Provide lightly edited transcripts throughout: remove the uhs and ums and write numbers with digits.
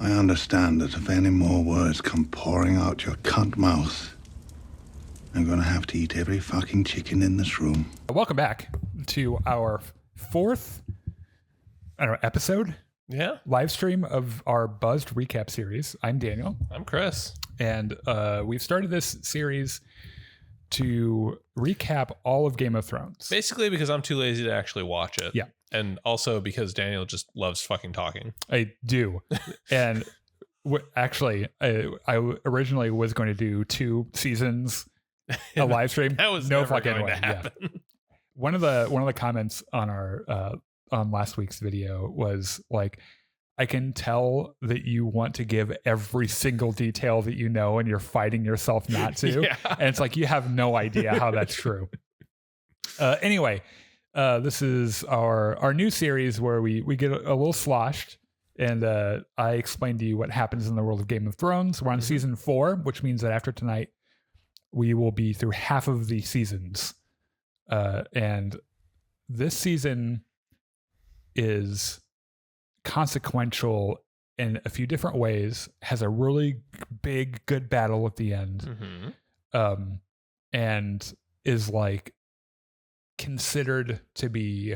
I understand that if any more words come pouring out your cunt mouth, I'm gonna have to eat every fucking chicken in this room. Welcome back to our fourth episode. Yeah. Live stream of our Buzzed recap series. I'm Daniel. I'm Chris. And we've started this series to recap all of Game of Thrones. Basically because I'm too lazy to actually watch it. Yeah. And also because Daniel just loves fucking talking. I do. And actually, I originally was going to do 2 seasons a live stream. That was no never fucking going way. to happen. Yeah. One of the comments on our on last week's video was like, I can tell that you want to give every single detail that you know and you're fighting yourself not to. Yeah. And it's like, you have no idea how that's true. Anyway, this is our new series where we get a little sloshed, and I explain to you what happens in the world of Game of Thrones. We're on season 4, which means that after tonight, we will be through half of the seasons. And this season is consequential in a few different ways, has a really big, good battle at the end, and is like considered to be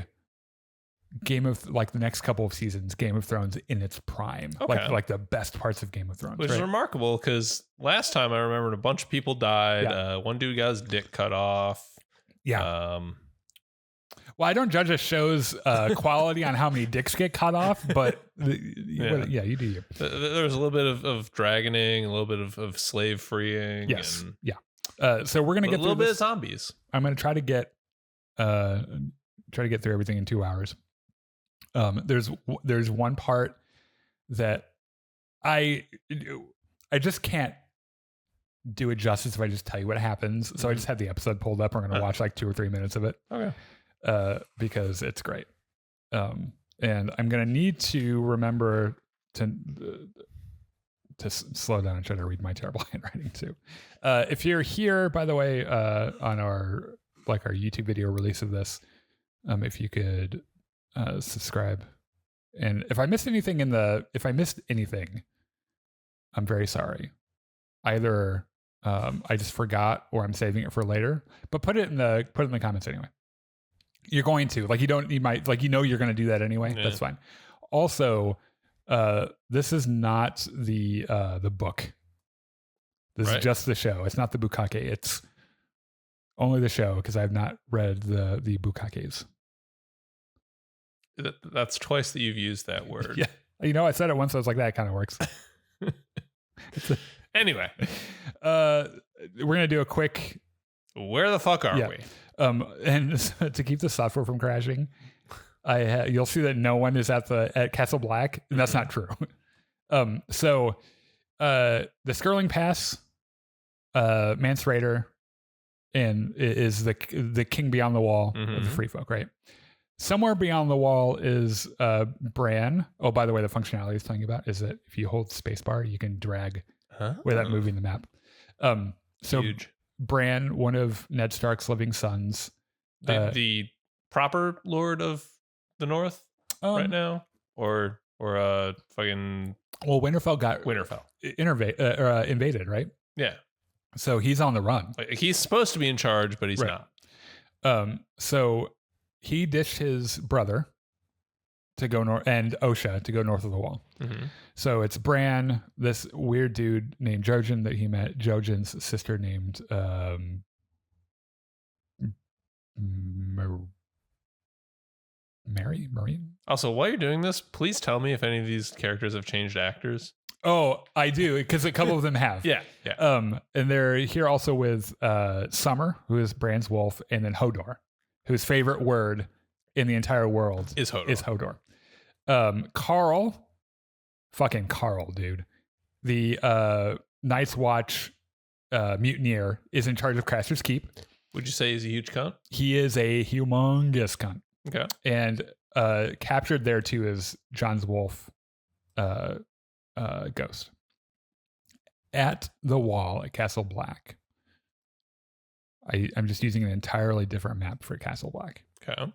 the next couple of seasons, Game of Thrones in its prime, Okay. like the best parts of Game of Thrones. Which is right? remarkable because last time I remembered a bunch of people died. Yeah. One dude got his dick cut off. Yeah. Well, I don't judge a show's quality on how many dicks get cut off, but yeah, you do you. There was a little bit of dragoning, a little bit of slave freeing. Yes. And Yeah. So we're gonna get a little through bit this. of zombies. I'm gonna try to get through everything in 2 hours. There's one part that I just can't do it justice if I just tell you what happens. So I just had the episode pulled up. We're gonna watch like 2 or 3 minutes of it. Okay. Because it's great. And I'm gonna need to remember to slow down and try to read my terrible handwriting too. If you're here, by the way, on our YouTube video release of this, if you could subscribe, and if I missed anything I'm very sorry. Either I just forgot or I'm saving it for later, but put it in the comments anyway. You're going to you might you're going to do that anyway. Yeah. That's fine. Also, this is not the book. This is just the show. It's not the bukkake. It's only the show because I have not read the bukkakes. That's twice that you've used that word. Yeah. I said it once. I was like, that kind of works. Anyway, we're going to do a quick. Where the fuck are we? And to keep the software from crashing, you'll see that no one is at Castle Black, and that's not true. So the Skirling Pass, Mance Rayder, and is the king beyond the wall of the free folk, right? Somewhere beyond the wall is Bran. Oh, by the way, the functionality I was telling you about is that if you hold spacebar, you can drag without moving the map. So huge. Bran, one of Ned Stark's living sons, The proper Lord of the North right now, or fucking Winterfell got invaded, right? Yeah. So he's on the run. Like, he's supposed to be in charge, but he's not. So he ditched his brother to go north, and Osha to go north of the wall. So it's Bran, this weird dude named Jojen that he met, Jojen's sister named Marine. Also, while you're doing this, please tell me if any of these characters have changed actors. Oh, I do, because a couple of them have. Yeah. And they're here also with Summer, who is Bran's wolf, and then Hodor, whose favorite word in the entire world Is Hodor. Carl, fucking Carl, dude. The Night's Watch mutineer is in charge of Craster's Keep. Would you say he's a huge cunt? He is a humongous cunt. Okay. And captured there too is Jon's wolf ghost. At the wall at Castle Black. I'm just using an entirely different map for Castle Black. Okay.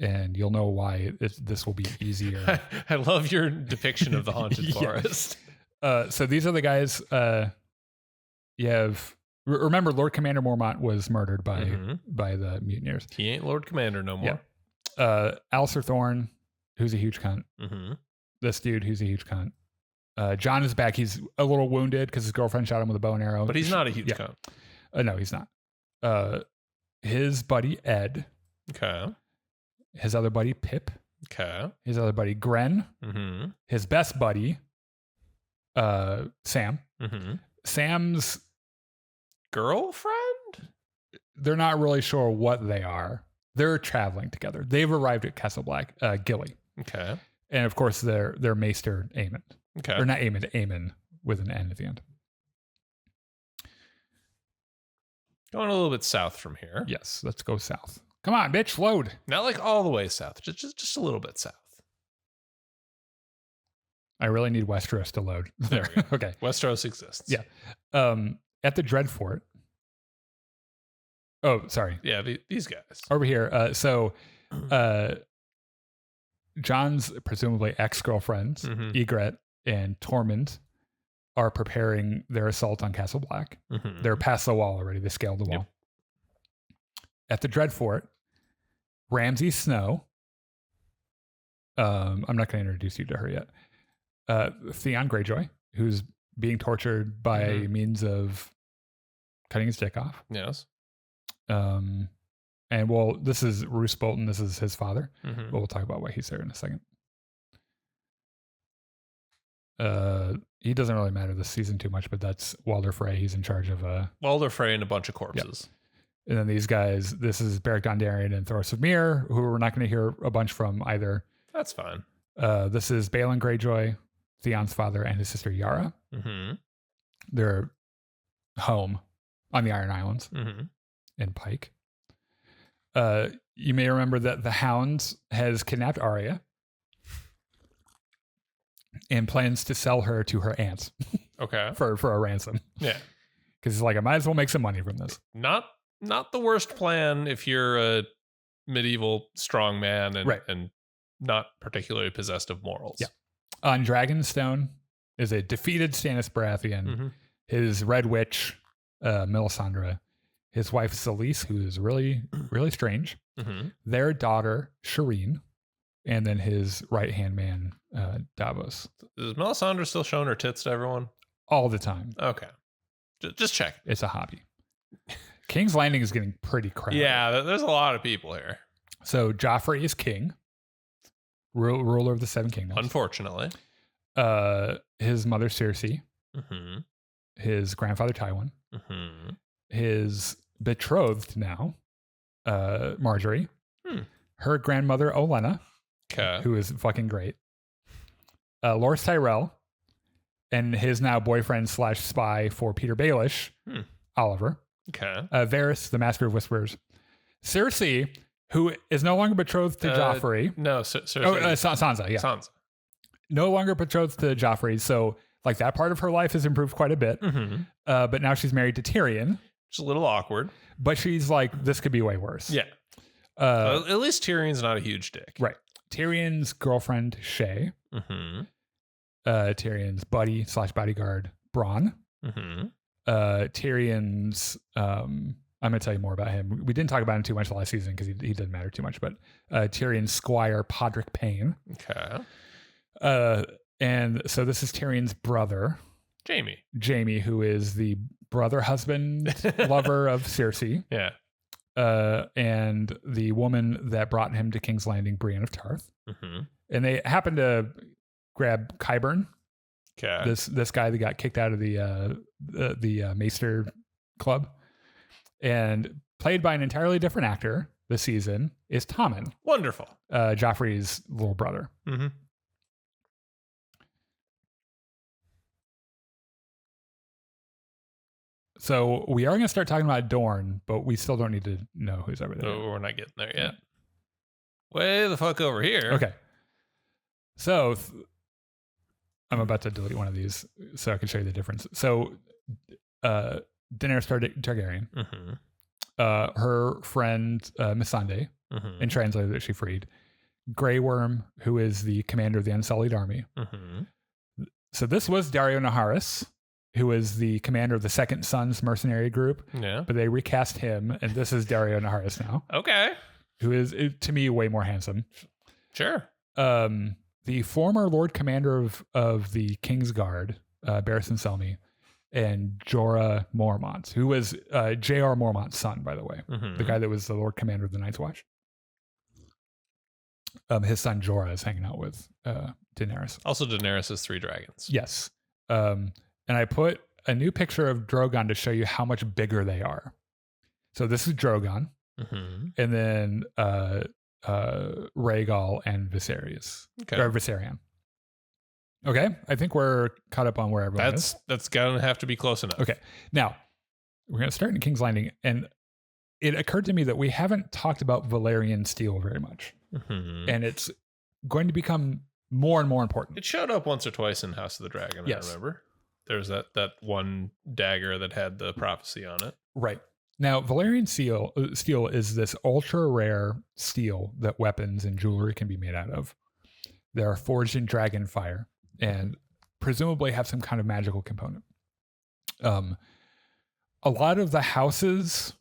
and you'll know why this will be easier. I love your depiction of the haunted Yeah. forest. So these are the guys. You have remember Lord Commander Mormont was murdered by the mutineers. He ain't Lord Commander no more. Alistair Thorne, who's a huge cunt. This dude, who's a huge cunt. John is back. He's a little wounded because his girlfriend shot him with a bow and arrow. But he's not a huge cunt. No, he's not. His buddy Ed. Okay. His other buddy Pip. Okay. His other buddy Gren. His best buddy Sam. Sam's girlfriend? They're not really sure what they are. They're traveling together. They've arrived at Castle Black, Gilly. Okay. And of course, they're Maester Aemon. Okay. Or not Aemon, Aemon with an N at the end. Going a little bit south from here. Yes, let's go south. Come on, bitch, load. Not like all the way south, just a little bit south. I really need Westeros to load. There we go. Okay. Westeros exists. Yeah. At the Dreadfort. Oh, sorry. Yeah, these guys. Over here. So John's presumably ex-girlfriends, Ygritte and Tormund, are preparing their assault on Castle Black. They're past the wall already. They scaled the wall. At the Dreadfort, Ramsay Snow. I'm not going to introduce you to her yet. Theon Greyjoy, who's being tortured by means of cutting his dick off. Yes. And this is Roose Bolton. This is his father. But we'll talk about why he's there in a second. He doesn't really matter this season too much, but that's Walder Frey. He's in charge of Walder Frey and a bunch of corpses. Yep. And then these guys, this is Beric Dondarrion and Thoros of Myr, who we're not going to hear a bunch from either. That's fine. This is Balon Greyjoy, Theon's father, and his sister Yara. They're home on the Iron Islands in Pike. You may remember that the Hound has kidnapped Arya and plans to sell her to her aunt. Okay. for a ransom. Yeah. Because he's like, I might as well make some money from this. Not the worst plan if you're a medieval strong man and not particularly possessed of morals. Yeah. On Dragonstone is a defeated Stannis Baratheon, his Red Witch, Melisandre, his wife Selyse, who is really, really strange, their daughter Shireen, and then his right-hand man, Davos. Is Melisandre still showing her tits to everyone? All the time. Okay. Just check. It's a hobby. King's Landing is getting pretty crowded. Yeah, there's a lot of people here. So Joffrey is king, ruler of the Seven Kingdoms. Unfortunately. His mother Cersei, his grandfather Tywin, his betrothed now, Marjorie, her grandmother Olenna, who is fucking great, Loras Tyrell, and his now boyfriend / spy for Peter Baelish, Oliver. Okay. Varys, the Master of Whispers. Cersei, who is no longer betrothed to Joffrey. No, Cersei. Sansa, yeah. Sansa. No longer betrothed to Joffrey, so like that part of her life has improved quite a bit. But now she's married to Tyrion. It's a little awkward. But she's like, this could be way worse. Yeah. At least Tyrion's not a huge dick. Right. Tyrion's girlfriend, Shay. Tyrion's buddy / bodyguard, Bronn. Tyrion's, I'm going to tell you more about him. We didn't talk about him too much last season because he didn't matter too much, but Tyrion's squire, Podrick Payne. Okay. And so this is Tyrion's brother, Jaime, who is the brother, husband, lover of Cersei. Yeah. And the woman that brought him to King's Landing, Brienne of Tarth. And they happened to grab Qyburn. Okay. This guy that got kicked out of the Maester Club, and played by an entirely different actor this season is Tommen. Wonderful. Joffrey's little brother. So we are going to start talking about Dorne, but we still don't need to know who's over there. No, we're not getting there yet. Way the fuck over here. Okay. So I'm about to delete one of these so I can show you the difference. So Daenerys Targaryen, her friend Missandei, Mm-hmm. and translator that she freed. Grey Worm, who is the commander of the Unsullied Army. Mm-hmm. So this was Dario Naharis, who is the commander of the Second Sons mercenary group. Yeah. But they recast him, and this is Dario Naharis now, Okay. who is, to me, way more handsome. Sure. The former Lord Commander of the King's Guard, Barristan Selmy, and Jorah Mormont, who was J.R. Mormont's son, by the way, Mm-hmm. the guy that was the Lord Commander of the Night's Watch. His son Jorah is hanging out with Daenerys. Also, Daenerys is 3 dragons. Yes. And I put a new picture of Drogon to show you how much bigger they are. So this is Drogon, Mm-hmm. and then Rhaegal and Viserys. Okay. Or Viserion. Okay, I think we're caught up on where everyone is. That's gonna have to be close enough. Okay, now we're going to start in King's Landing, and it occurred to me that we haven't talked about Valyrian steel very much, Mm-hmm. and it's going to become more and more important. It showed up once or twice in House of the Dragon. Yes. I remember. There's that one dagger that had the prophecy on it. Right. Now, Valyrian steel is this ultra rare steel that weapons and jewelry can be made out of. They are forged in dragon fire and presumably have some kind of magical component. A lot of the houses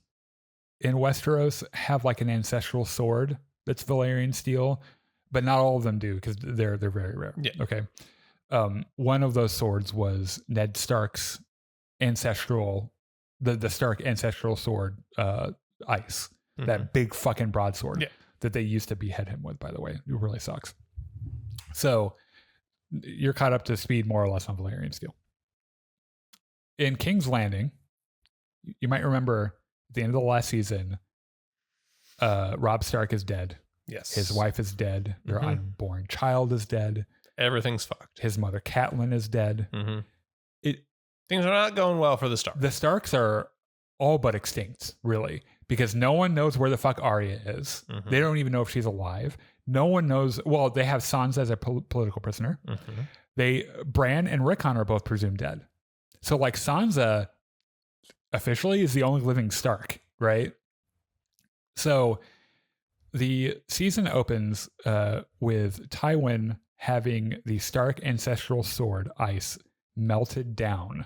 in Westeros have like an ancestral sword that's Valyrian steel, but not all of them do because they're very rare. Yeah. Okay. One of those swords was Ned Stark's ancestral, the Stark ancestral sword, Ice. Mhm. That big fucking broadsword Yeah. that they used to behead him with, by the way. It really sucks. So you're caught up to speed more or less on Valyrian steel. In King's Landing, you might remember at the end of the last season, Robb Stark is dead. Yes. His wife is dead. Their Mhm. unborn child is dead. Everything's fucked. His mother, Catelyn, is dead. Mm-hmm. It Things are not going well for the Stark. The Starks are all but extinct, really, because no one knows where the fuck Arya is. Mhm. They don't even know if she's alive. No one knows. Well, they have Sansa as a political prisoner. Mm-hmm. Bran and Rickon are both presumed dead. So, like, Sansa officially is the only living Stark, right? So the season opens with Tywin having the Stark ancestral sword, Ice, melted down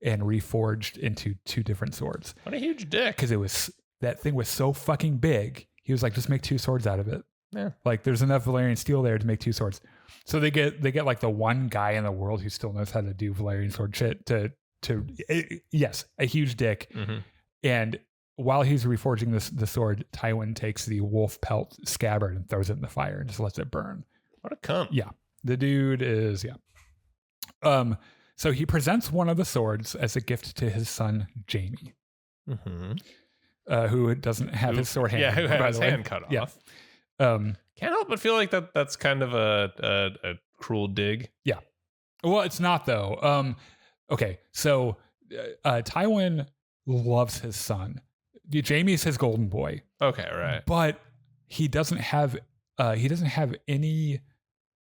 and reforged into 2 different swords. What a huge dick. Because that thing was so fucking big. He was like, just make 2 swords out of it. Yeah. Like, there's enough Valyrian steel there to make 2 swords. So they get like the one guy in the world who still knows how to do Valyrian sword shit to yes, a huge dick. Mm-hmm. And while he's reforging the sword, Tywin takes the wolf pelt scabbard and throws it in the fire and just lets it burn. What a cunt. Yeah. The dude is, yeah. So he presents one of the swords as a gift to his son, Jaime, Mm-hmm. who doesn't have his sword hand. Yeah, who by had his the way. hand cut off. Yeah. Can't help but feel like that's kind of a cruel dig. Yeah. Well, it's not, though. Okay, so Tywin loves his son. Jaime's his golden boy. Okay, right. But he doesn't have any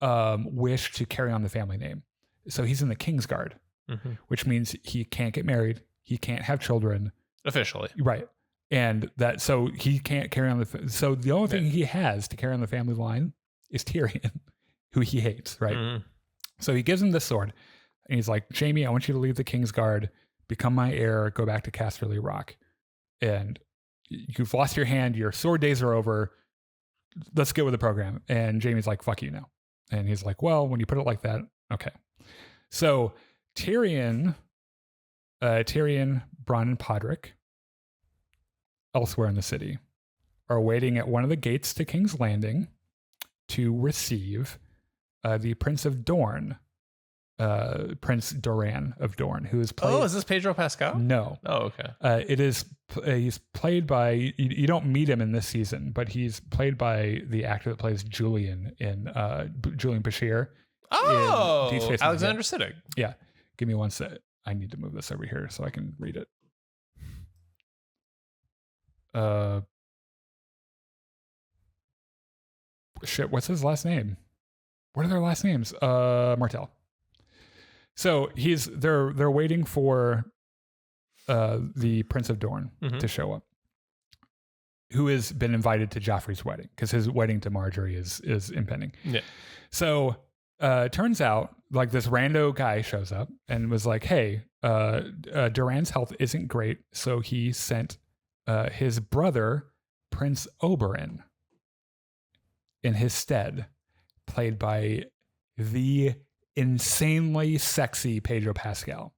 wish to carry on the family name. So he's in the King's Guard, Mm-hmm. which means he can't get married, he can't have children, Officially. right? And so he can't carry on so the only thing he has to carry on the family line is Tyrion, who he hates, right? Mm-hmm. So he gives him this sword, and he's like, Jaime, I want you to leave the King's Guard, become my heir, go back to Casterly Rock. And you've lost your hand, your sword days are over. Let's get with the program. And Jaime's like, fuck you now. And he's like, well, when you put it like that, okay. So Tyrion, Bronn, and Podrick, elsewhere in the city, are waiting at one of the gates to King's Landing to receive the Prince of Dorne, Prince Doran of Dorne, who is played. Oh, is this Pedro Pascal? No. Oh, okay. It is. He's played by. You don't meet him in this season, but he's played by the actor that plays Julian in Julian Bashir. Oh, Deep Space Nine. Alexander Siddig. Yeah. Give me one sec. I need to move this over here so I can read it. Shit. What's his last name? What are their last names? Martell. So they're waiting for the Prince of Dorne Mhm. to show up. who has been invited to Joffrey's wedding because his wedding to Marjorie is impending. Yeah. So turns out like this rando guy shows up and was like, hey, Duran's health isn't great. So he sent his brother, Prince Oberyn, in his stead, played by the insanely sexy Pedro Pascal.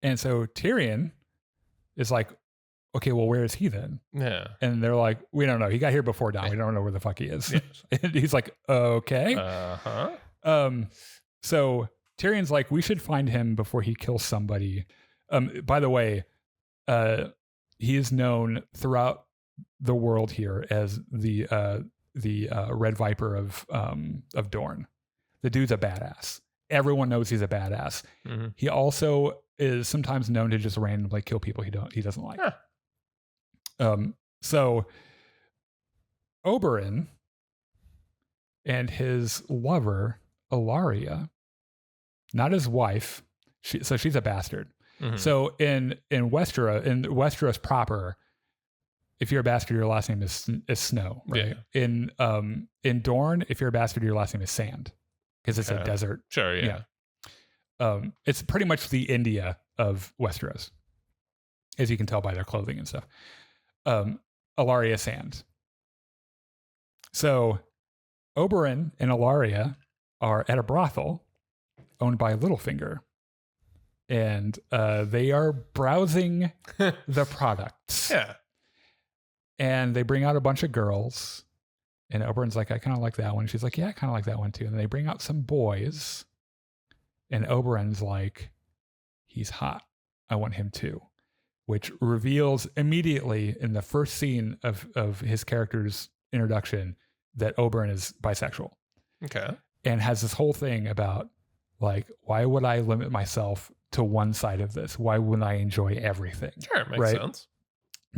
And so Tyrion is like, okay, well, where is he then? Yeah. And they're like, we don't know. He got here before dawn. We don't know where the fuck he is. Yes. And he's like, okay. So Tyrion's like, we should find him before he kills somebody. By the way, he is known throughout the world here as the Red Viper of Dorne. The dude's a badass. Everyone knows he's a badass. Mm-hmm. He also is sometimes known to just randomly kill people he doesn't like. Huh. So Oberyn and his lover Ilaria, not his wife, so she's a bastard. Mm-hmm. So in Westeros proper, if you're a bastard, your last name is Snow, right? Yeah. In Dorne, if you're a bastard, your last name is Sand, because it's a desert. Sure, yeah. It's pretty much the India of Westeros, as you can tell by their clothing and stuff. Ilaria Sand. So Oberyn and Ilaria are at a brothel owned by Littlefinger, and they are browsing the products. Yeah. And they bring out a bunch of girls, and Oberyn's like, I kind of like that one. She's like, yeah, I kind of like that one too. And they bring out some boys, and Oberyn's like, he's hot. I want him too, which reveals immediately in the first scene of his character's introduction that Oberyn is bisexual. Okay. And has this whole thing about like, why would I limit myself to one side of this? Why wouldn't I enjoy everything? Sure, makes sense.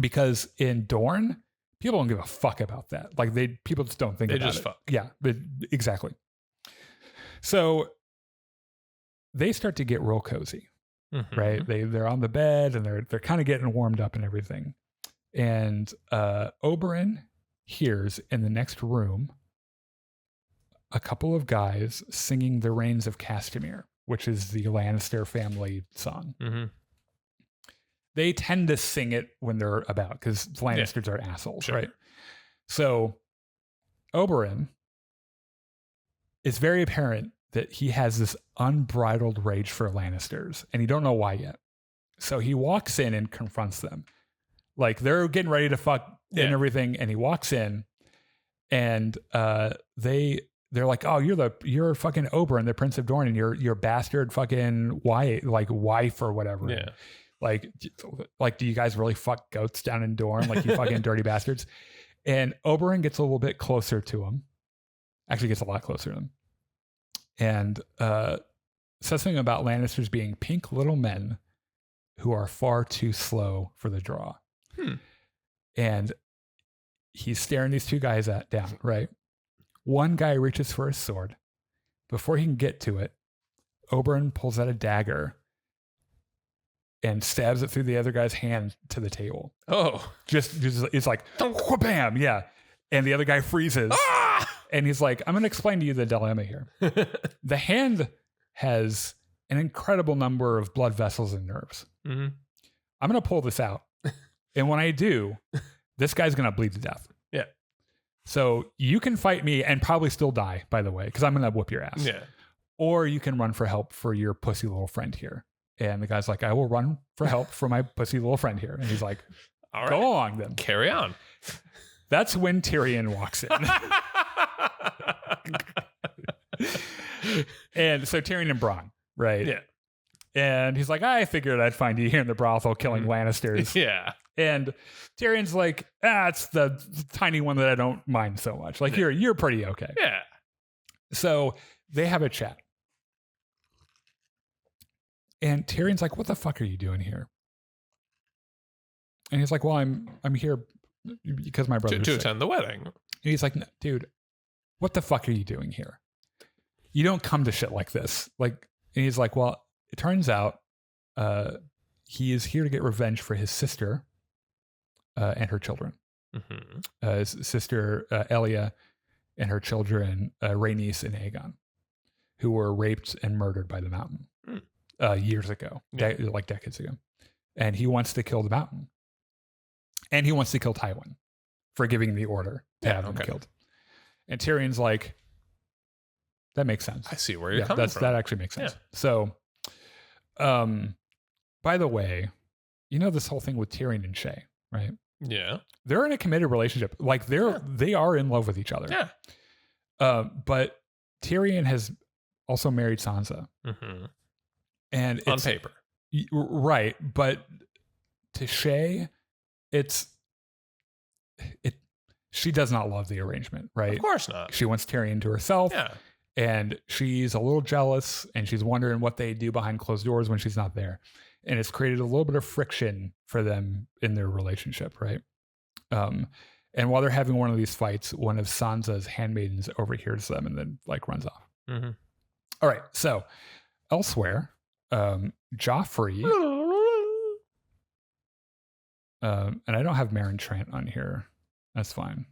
Because in Dorne, people don't give a fuck about that. Like people just don't think about it. They just fuck. Yeah, exactly. So they start to get real cozy, right? They're on the bed and they're kind of getting warmed up and everything. And Oberyn hears in the next room a couple of guys singing "The Rains of Castamere," which is the Lannister family song. Mm-hmm. They tend to sing it when they're about, because Lannisters are assholes, right? So Oberyn, it's very apparent that he has this unbridled rage for Lannisters, and you don't know why yet. So he walks in and confronts them. Like they're getting ready to fuck and everything, and he walks in, and they're like, "Oh, you're fucking Oberyn, the Prince of Dorne, and you're bastard fucking wife or whatever." Yeah. Like, do you guys really fuck goats down in Dorne? Like, you fucking dirty bastards. And Oberyn gets a little bit closer to him. Actually gets a lot closer to him. And says something about Lannisters being pink little men who are far too slow for the draw. And he's staring these two guys down, right? One guy reaches for his sword. Before he can get to it, Oberyn pulls out a dagger and stabs it through the other guy's hand to the table. Oh. Just it's like, bam, yeah. And the other guy freezes. Ah! And he's like, I'm going to explain to you the dilemma here. The hand has an incredible number of blood vessels and nerves. Mm-hmm. I'm going to pull this out. And when I do, this guy's going to bleed to death. Yeah. So you can fight me and probably still die, by the way, because I'm going to whoop your ass. Yeah. Or you can run for help for your pussy little friend here. And the guy's like, I will run for help for my pussy little friend here. And he's like, all right, go along then. Carry on. That's when Tyrion walks in. And so Tyrion and Bronn, right? Yeah. And he's like, I figured I'd find you here in the brothel killing Lannisters. Yeah. And Tyrion's like, it's the tiny one that I don't mind so much. Like, you're pretty okay. Yeah. So they have a chat. And Tyrion's like, what the fuck are you doing here? And he's like, well, I'm here because my brother's to attend the wedding. And he's like, no, dude, what the fuck are you doing here? You don't come to shit like this. Like, and he's like, well, it turns out he is here to get revenge for his sister and her children. His sister Elia and her children Rhaenys and Aegon, who were raped and murdered by the Mountain years ago, like decades ago. And he wants to kill the Mountain. And he wants to kill Tywin for giving the order to have him killed. And Tyrion's like, that makes sense. I see where you're coming from. That actually makes sense. So, by the way, you know this whole thing with Tyrion and Shay, right? Yeah. They're in a committed relationship. Like they are in love with each other. Yeah. But Tyrion has also married Sansa. And on paper. Right. But to Shay, she does not love the arrangement, right? Of course not. She wants Tyrion to herself. Yeah. And she's a little jealous and she's wondering what they do behind closed doors when she's not there. And it's created a little bit of friction for them in their relationship, right? And while they're having one of these fights, one of Sansa's handmaidens overhears them and then like runs off. All right. So elsewhere, Joffrey, and I don't have Meryn Trant on here. That's fine.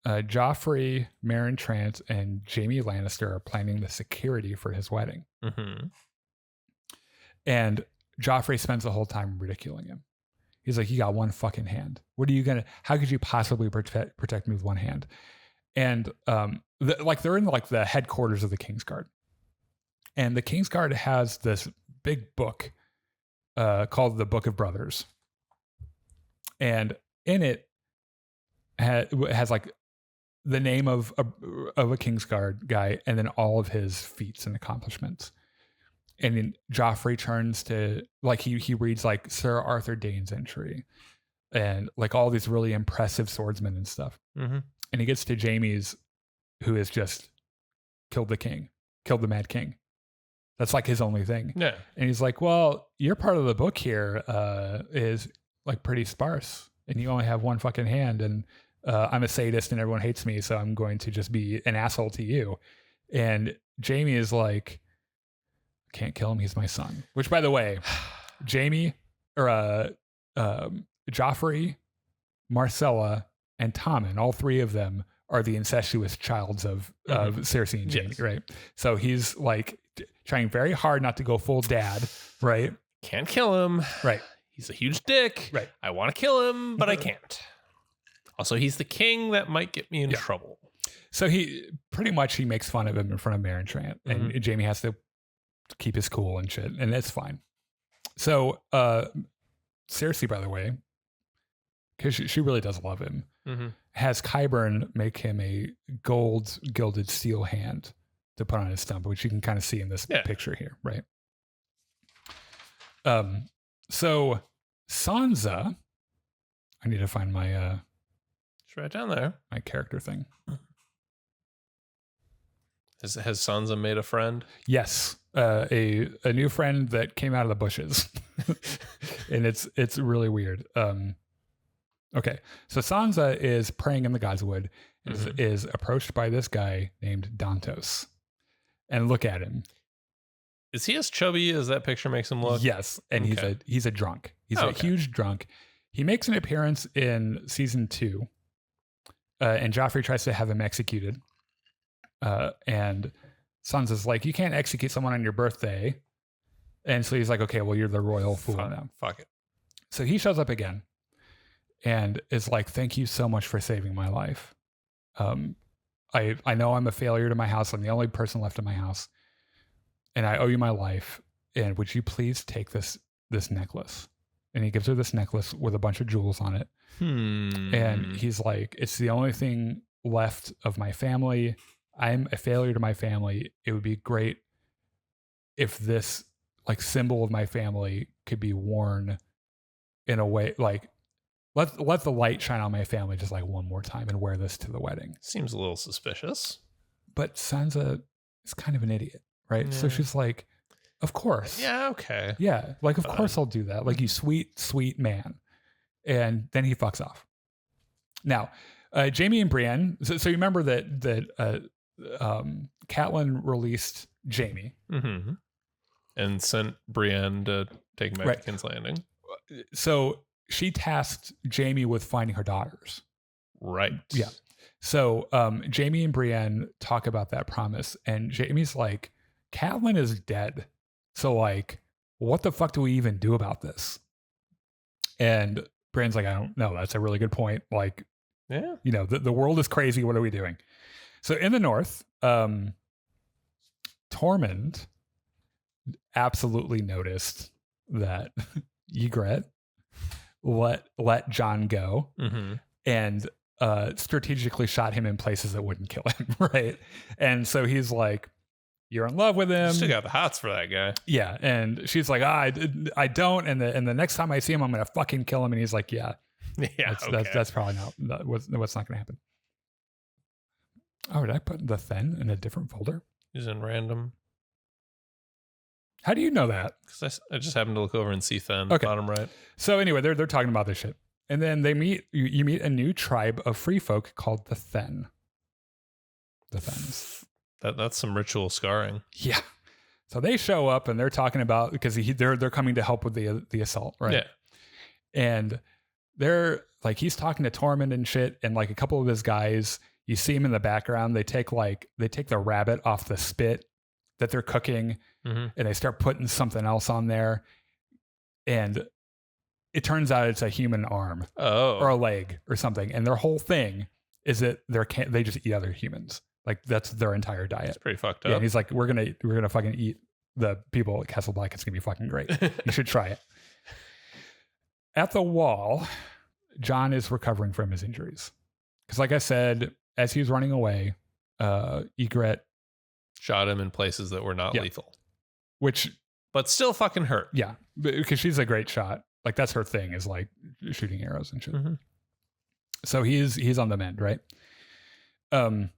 Joffrey, Meryn Trant, and Jaime Lannister are planning the security for his wedding. And Joffrey spends the whole time ridiculing him. He's like, you got one fucking hand. How could you possibly protect me with one hand? And they're in like the headquarters of the Kingsguard. And the Kingsguard has this big book called the Book of Brothers. And in it has like the name of a Kingsguard guy and then all of his feats and accomplishments. And then Joffrey turns to like he reads like Sir Arthur Dayne's entry and like all these really impressive swordsmen and stuff. And he gets to Jaime's, who has just killed the Mad King. That's like his only thing. Yeah. And he's like, well, your part of the book here is like pretty sparse and you only have one fucking hand. And I'm a sadist and everyone hates me. So I'm going to just be an asshole to you. And Jaime is like, can't kill him. He's my son. Which, by the way, Joffrey, Marcella, and Tommen, all three of them are the incestuous childs of Cersei and Jaime, right? So he's like trying very hard not to go full dad, right? Can't kill him. Right. He's a huge dick. Right. I want to kill him, but I can't. Also, he's the king. That might get me in trouble. So he makes fun of him in front of Meryn Trant, and Jaime has to keep his cool and shit, and it's fine. So Cersei, by the way, because she really does love him, has Qyburn make him a gold gilded steel hand to put on his stump, which you can kind of see in this picture here, right? So Sansa, I need to find my it's right down there. My character thing. Has Sansa made a friend? Yes, a new friend that came out of the bushes, and it's really weird. Okay, so Sansa is praying in the Godswood, is approached by this guy named Dantos, and look at him. Is he as chubby as that picture makes him look? Yes, and he's a drunk. He's a huge drunk. He makes an appearance in season 2, and Joffrey tries to have him executed. And Sansa's like, you can't execute someone on your birthday. And so he's like, okay, well, you're the royal fool now. Fuck it. So he shows up again and is like, thank you so much for saving my life. I know I'm a failure to my house. I'm the only person left in my house. And I owe you my life. And would you please take this necklace? And he gives her this necklace with a bunch of jewels on it. And he's like, it's the only thing left of my family. I'm a failure to my family. It would be great if this like symbol of my family could be worn in a way like let the light shine on my family just like one more time and wear this to the wedding. Seems a little suspicious. But Sansa is kind of an idiot, right? Yeah. So she's like, of course. Yeah, okay. Yeah, like of course I'll do that. Like you sweet, sweet man. And then he fucks off. Now, Jaime and Brienne, so you remember that Catelyn released Jaime. And sent Brienne to take him back to King's Landing. So she tasked Jaime with finding her daughters. Right. Yeah. So Jaime and Brienne talk about that promise, and Jaime's like, Catelyn is dead. So like, what the fuck do we even do about this? And Brienne's like, I don't know. That's a really good point. Like, yeah, you know, the world is crazy. What are we doing? So in the north, Tormund absolutely noticed that Ygritte let Jon go and strategically shot him in places that wouldn't kill him, right? And so he's like, you're in love with him. You still got the hots for that guy. Yeah. And she's like, I don't. And the next time I see him, I'm going to fucking kill him. And he's like, yeah, that's probably not what's not going to happen. Oh, did I put the Fen in a different folder? He's in random. How do you know that? Because I just happened to look over and see Fen, bottom right. So anyway, they're talking about this shit. And then you meet a new tribe of free folk called the Thenn. The Thenns. That's some ritual scarring. Yeah. So they show up and they're talking about, because they're coming to help with the assault, right? Yeah. And they're like, he's talking to Tormund and shit, and like a couple of his guys, you see him in the background, they take the rabbit off the spit that they're cooking, and they start putting something else on there, and it turns out it's a human arm or a leg or something, and their whole thing is that they just eat other humans. Like that's their entire diet. It's pretty fucked up. Yeah, and he's like, we're gonna fucking eat the people at Castle Black. It's gonna be fucking great. You should try it. At the wall, Jon is recovering from his injuries because, like I said, as he was running away, Ygritte shot him in places that were not lethal, but still fucking hurt. Yeah, because she's a great shot. Like that's her thing, is like shooting arrows and shit. So he's on the mend, right? And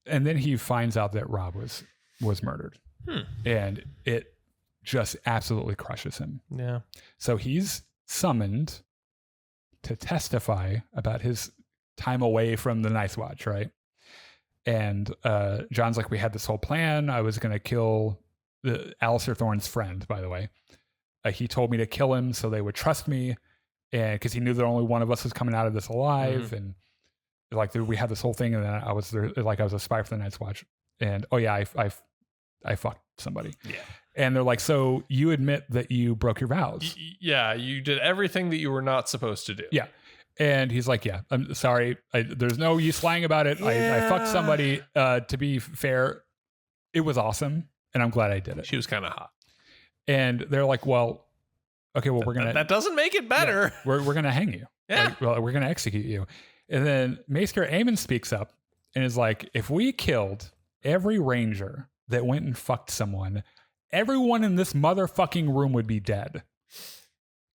then he finds out that Robb was murdered, and it just absolutely crushes him. Yeah. So he's summoned to testify about his time away from the Night's Watch, right? And Jon's like, we had this whole plan. I was going to kill Alistair Thorne's friend, by the way. He told me to kill him so they would trust me, and because he knew that only one of us was coming out of this alive, and like we had this whole thing, and then I was there, like I was a spy for the Night's Watch, and I fucked somebody. Yeah. And they're like, so you admit that you broke your vows? Yeah, you did everything that you were not supposed to do. Yeah. And he's like, yeah, I'm sorry. There's no use lying about it. Yeah. I fucked somebody. To be fair, it was awesome, and I'm glad I did it. She was kind of hot. And they're like, well, okay, well, we're going to... That doesn't make it better. Yeah, we're going to hang you. Yeah. Like, well, we're going to execute you. And then Maester Aemon speaks up and is like, if we killed every ranger that went and fucked someone, everyone in this motherfucking room would be dead.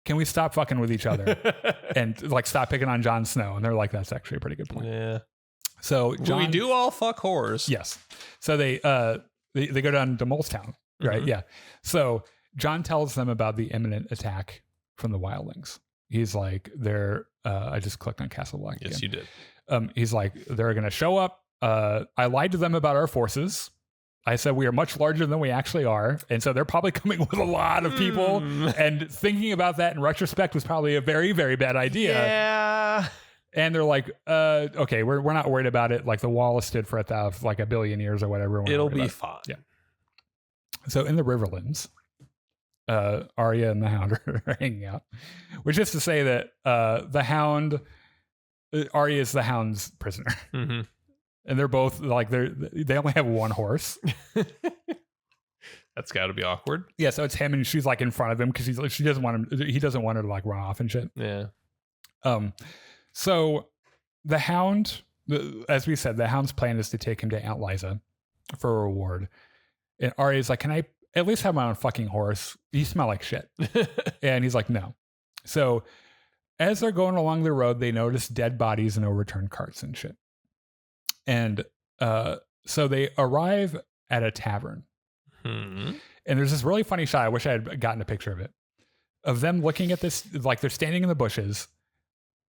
Can we stop fucking with each other and like stop picking on Jon Snow? And they're like, that's actually a pretty good point. Yeah. So we do all fuck whores. Yes. So they go down to Molestown, right? Yeah. So Jon tells them about the imminent attack from the wildlings. He's like, I just clicked on Castle Black again. Yes, you did. He's like, they're going to show up. I lied to them about our forces. I said we are much larger than we actually are. And so they're probably coming with a lot of people. And thinking about that in retrospect was probably a very, very bad idea. Yeah. And they're like, okay, we're not worried about it. Like the wall has stood for like a billion years or whatever. It'll be fine. Yeah. So in the Riverlands, Arya and the Hound are hanging out, which is to say that the Hound, Arya is the Hound's prisoner, and they're both like they only have one horse. That's got to be awkward. Yeah, so it's him, and she's like in front of him because he doesn't want him. He doesn't want her to like run off and shit. Yeah. So the Hound, as we said, the Hound's plan is to take him to Aunt Liza for a reward, and Arya's like, "Can I at least have my own fucking horse? You smell like shit." And he's like, no. So as they're going along the road, they notice dead bodies and overturned carts and shit. And so they arrive at a tavern. And there's this really funny shot. I wish I had gotten a picture of it. Of them looking at this, like they're standing in the bushes,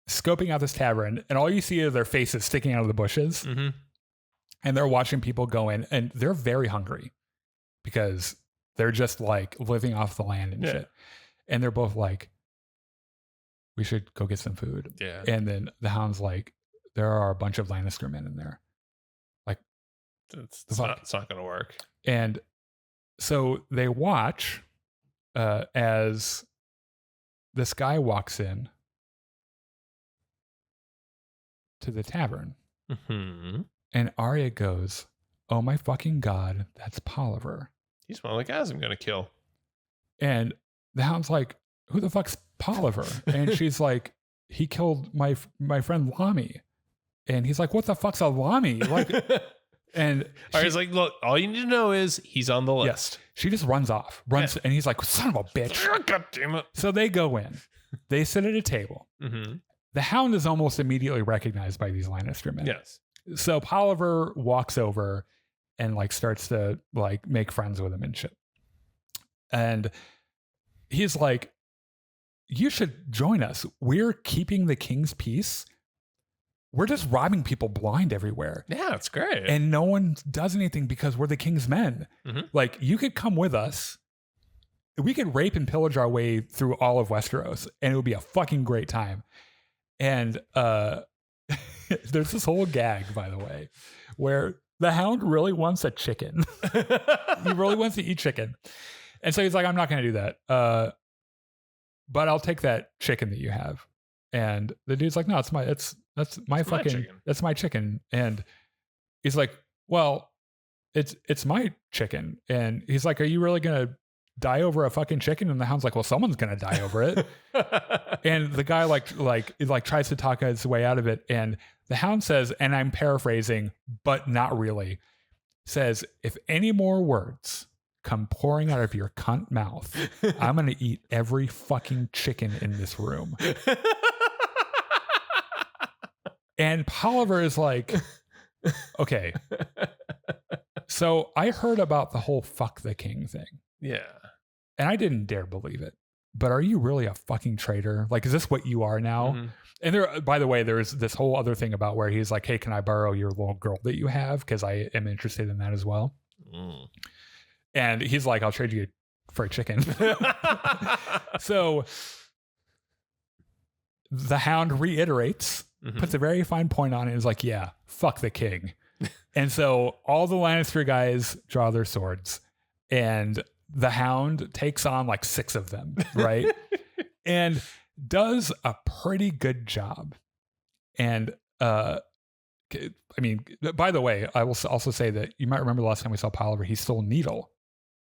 scoping out this tavern, and all you see are their faces sticking out of the bushes. And they're watching people go in, and they're very hungry because They're just like living off the land and shit. And they're both like, we should go get some food. Yeah. And then the Hound's like, there are a bunch of Lannister men in there. Like, it's not going to work. And so they watch as this guy walks in to the tavern. Mm-hmm. And Arya goes, oh my fucking God, that's Polliver. He's one of the guys I'm going to kill. And the Hound's like, who the fuck's Polliver? And she's like, he killed my friend Lami. And he's like, what the fuck's a Lami? Like, and Arya's like, look, all you need to know is he's on the list. Yes. She just runs off, and he's like, son of a bitch. God damn it. So they go in. They sit at a table. Mm-hmm. The Hound is almost immediately recognized by these Lannister men. Yes. So Polliver walks over and like starts to like make friends with him and shit. And he's like, you should join us. We're keeping the king's peace. We're just robbing people blind everywhere. Yeah, it's great. And no one does anything because we're the king's men. Mm-hmm. Like, you could come with us. We could rape and pillage our way through all of Westeros, and it would be a fucking great time. And there's this whole gag, by the way, where the Hound really wants a chicken. He really wants to eat chicken. And so he's like, I'm not going to do that. But I'll take that chicken that you have. And the dude's like, no, that's my chicken. And he's like, well, it's my chicken. And he's like, are you really going to die over a fucking chicken? And the Hound's like, well, someone's going to die over it. And the guy like tries to talk his way out of it. And the Hound says, and I'm paraphrasing, but not really, says, if any more words come pouring out of your cunt mouth, I'm going to eat every fucking chicken in this room. And Polliver is like, okay. So I heard about the whole fuck the king thing. Yeah. And I didn't dare believe it. But are you really a fucking traitor? Like, is this what you are now? Mm-hmm. And there, by the way, there's this whole other thing about where he's like, hey, can I borrow your little girl that you have? Because I am interested in that as well. Mm. And he's like, I'll trade you for a chicken. So the Hound reiterates, mm-hmm. puts a very fine point on it, and is like, yeah, fuck the king. And so all the Lannister guys draw their swords, and the Hound takes on like 6 of them, right? And does a pretty good job. And I mean, by the way, I will also say that you might remember the last time we saw Polliver, he stole Needle,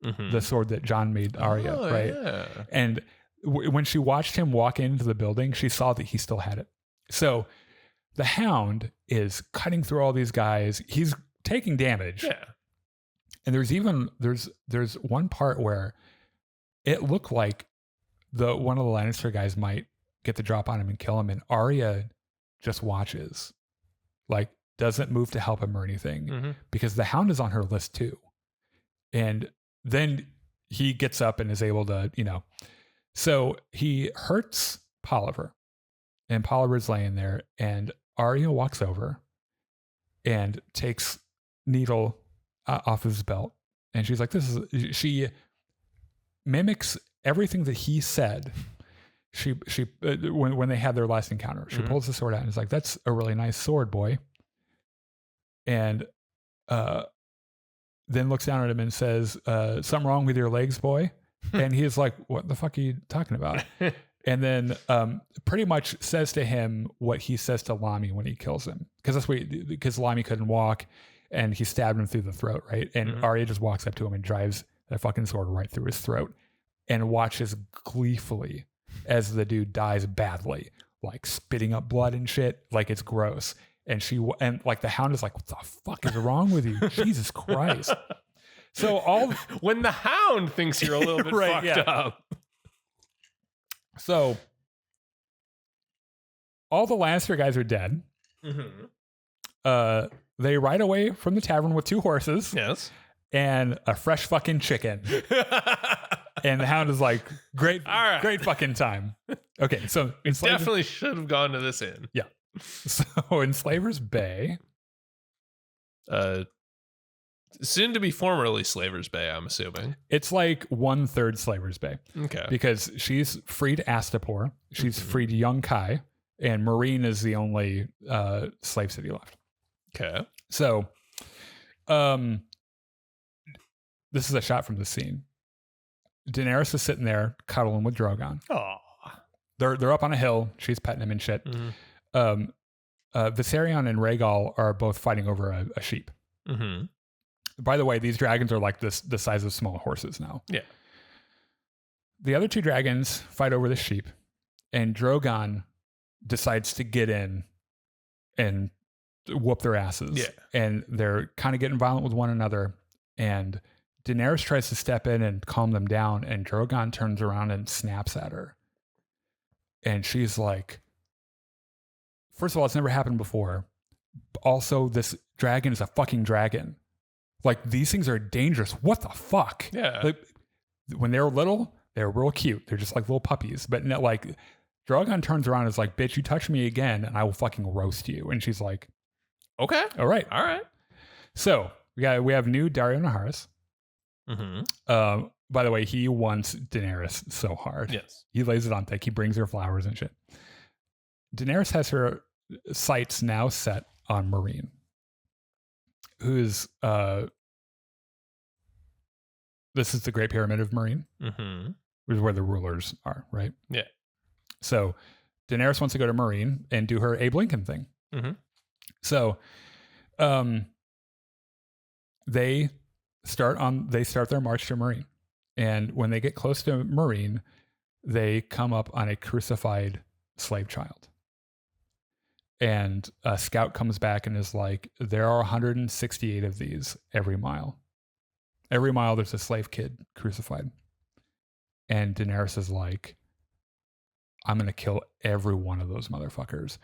mm-hmm. the sword that Jon made Arya, right? Yeah. And when she watched him walk into the building, she saw that he still had it. So the Hound is cutting through all these guys. He's taking damage. Yeah. And there's one part where it looked like one of the Lannister guys might get the drop on him and kill him, and Arya just watches, like doesn't move to help him or anything, mm-hmm. because the Hound is on her list too. And then he gets up and is able to, so he hurts Polliver, and Polliver's laying there, and Arya walks over and takes Needle off his belt, and she's like, she mimics everything that he said. She when they had their last encounter, she mm-hmm. pulls the sword out and is like, that's a really nice sword, boy. And then looks down at him and says, something wrong with your legs, boy? And he's like, what the fuck are you talking about? And then pretty much says to him what he says to Lami when he kills him, because Lami couldn't walk, and he stabbed him through the throat, right? And mm-hmm. Arya just walks up to him and drives that fucking sword right through his throat, and watches gleefully as the dude dies badly, like spitting up blood and shit, like it's gross. And like the Hound is like, what the fuck is wrong with you? Jesus Christ. So when the Hound thinks you're a little bit right, fucked up. So all the Lannister guys are dead. Mm-hmm. They ride away from the tavern with 2 horses. Yes. And a fresh fucking chicken. And the Hound is like, great fucking time. Okay, so definitely should have gone to this inn. Yeah. So in Slaver's Bay, Soon to be formerly Slaver's Bay, I'm assuming. It's like 1/3 Slaver's Bay. Okay. Because she's freed Astapor, she's freed Young Kai, and Marine is the only slave city left. Okay. So, this is a shot from the scene. Daenerys is sitting there cuddling with Drogon. Oh. They're up on a hill. She's petting him and shit. Mm-hmm. Viserion and Rhaegal are both fighting over a sheep. Mm-hmm. By the way, these dragons are like the size of small horses now. Yeah. The other two dragons fight over the sheep, and Drogon decides to get in and whoop their asses. Yeah. And they're kind of getting violent with one another. And Daenerys tries to step in and calm them down, and Drogon turns around and snaps at her. And she's like, first of all, it's never happened before. Also, this dragon is a fucking dragon. Like, these things are dangerous. What the fuck? Yeah. Like, when they were little, they were real cute. They're just like little puppies. But no, like, Drogon turns around and is like, bitch, you touch me again and I will fucking roast you. And she's like, okay. All right. So we have new Dario Naharis. Mm-hmm. By the way, he wants Daenerys so hard. Yes. He lays it on thick. He brings her flowers and shit. Daenerys has her sights now set on Marine, who's this is the Great Pyramid of Marine, which is where the rulers are, right? Yeah. So Daenerys wants to go to Marine and do her Abe Lincoln thing. Mm-hmm. So they start their march to Marine. And when they get close to Marine, they come up on a crucified slave child. And a scout comes back and is like, there are 168 of these every mile. Every mile there's a slave kid crucified. And Daenerys is like, I'm going to kill every one of those motherfuckers.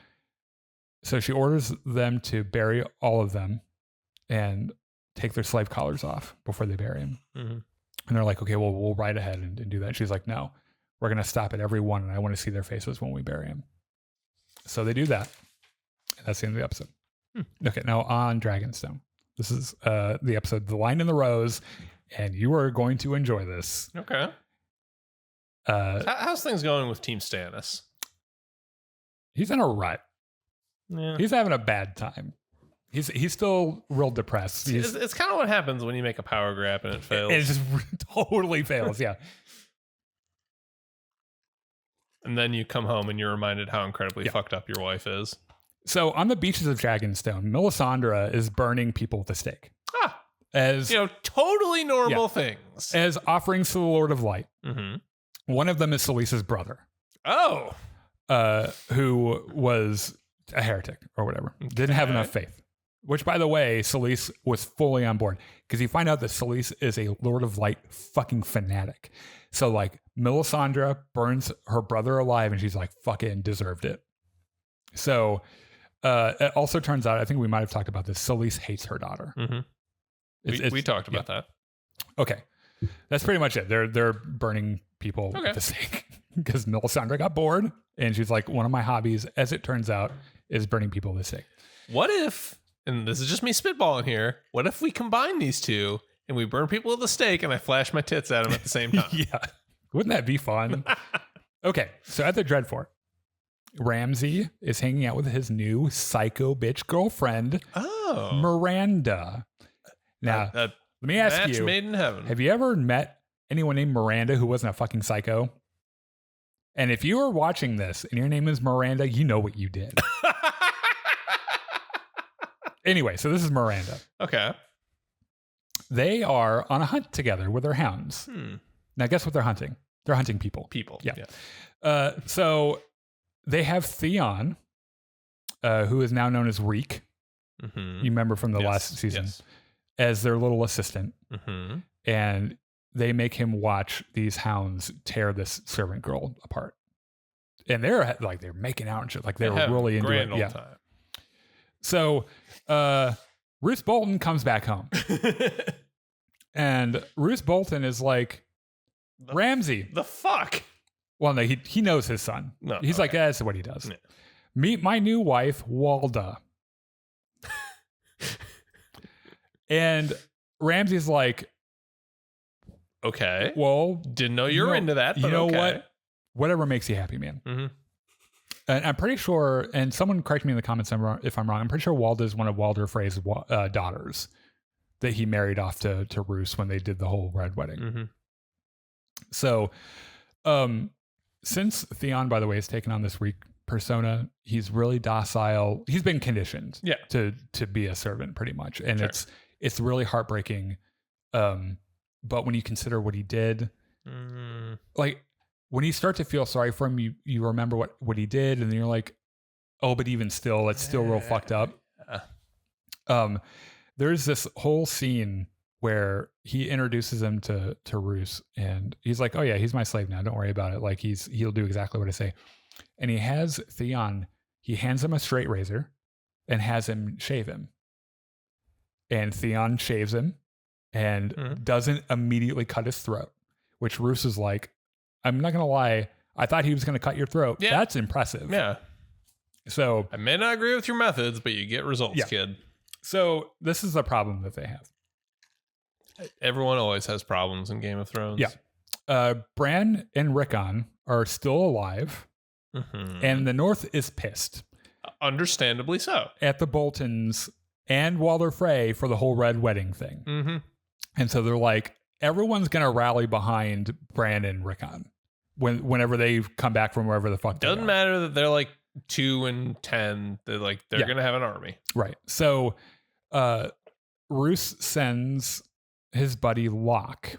So she orders them to bury all of them and take their slave collars off before they bury him. Mm-hmm. And they're like, okay, well, we'll ride ahead and do that. And she's like, no, we're going to stop at every one, and I want to see their faces when we bury him. So they do that. And that's the end of the episode. Okay, now on Dragonstone. This is the episode, The Line in the Rose, and you are going to enjoy this. Okay. How's things going with Team Stannis? He's in a rut. Yeah. He's having a bad time. He's still real depressed. It's kind of what happens when you make a power grab and it fails. It just totally fails, yeah. And then you come home and you're reminded how incredibly fucked up your wife is. So on the beaches of Dragonstone, Melisandre is burning people at the stake. As totally normal things. As offerings to the Lord of Light. Mm-hmm. One of them is Selyse's brother. Oh. Who was a heretic or whatever. Okay. Didn't have enough faith. Which, by the way, Selyse was fully on board. Because you find out that Selyse is a Lord of Light fucking fanatic. So, like, Melisandre burns her brother alive and she's like, fucking deserved it. So, it also turns out, I think we might have talked about this, Selyse hates her daughter. Mm-hmm. We talked about that. Okay. That's pretty much it. They're burning people at the stake. Because Melisandre got bored and she's like, one of my hobbies, as it turns out, is burning people at the stake. What if, and this is just me spitballing here, what if we combine these two and we burn people at the stake and I flash my tits at them at the same time? Yeah. Wouldn't that be fun? Okay. So at the Dreadfort, Ramsay is hanging out with his new psycho bitch girlfriend, Miranda. Now, let me ask match you, made in heaven. Have you ever met anyone named Miranda who wasn't a fucking psycho? And if you are watching this and your name is Miranda, you know what you did. Anyway, so this is Miranda. Okay. They are on a hunt together with their hounds. Now, guess what they're hunting? They're hunting people. Yeah. So they have Theon, who is now known as Reek. Mm-hmm. You remember from the last season. Yes. As their little assistant. Mm-hmm. And they make him watch these hounds tear this servant girl apart. And they're making out and shit. Like they're really into it. Yeah. Time. So Roose Bolton comes back home. And Roose Bolton is like, Ramsay. The fuck? Well, no, he knows his son. No, he's like, that's what he does. Yeah. Meet my new wife, Walda. And Ramsay's like, okay, well, didn't know you were into that, but you know okay. what? Whatever makes you happy, man. Mm-hmm. And I'm pretty sure, and someone correct me in the comments if I'm wrong, I'm pretty sure Walda is one of Walder Frey's daughters that he married off to Roose when they did the whole Red Wedding. Mm-hmm. So, since Theon, by the way, has taken on this weak persona, he's really docile. He's been conditioned to be a servant pretty much. And it's really heartbreaking. But when you consider what he did, like when you start to feel sorry for him, you remember what he did, and then you're like, oh, but even still, it's still real fucked up. There's this whole scene where he introduces him to Roose, and he's like, oh yeah, he's my slave now. Don't worry about it. Like he'll do exactly what I say. And he has Theon, he hands him a straight razor and has him shave him. And Theon shaves him and doesn't immediately cut his throat, which Roose is like, I'm not going to lie, I thought he was going to cut your throat. Yeah. That's impressive. Yeah. So I may not agree with your methods, but you get results, kid. So this is the problem that they have. Everyone always has problems in Game of Thrones. Yeah. Bran and Rickon are still alive, and the North is pissed. Understandably so. At the Boltons and Walder Frey for the whole Red Wedding thing. And so they're like, everyone's going to rally behind Bran and Rickon whenever they come back from wherever the fuck they are. Doesn't matter that they're like 2 and 10. They're going to have an army. Right. So Roose sends his buddy Locke.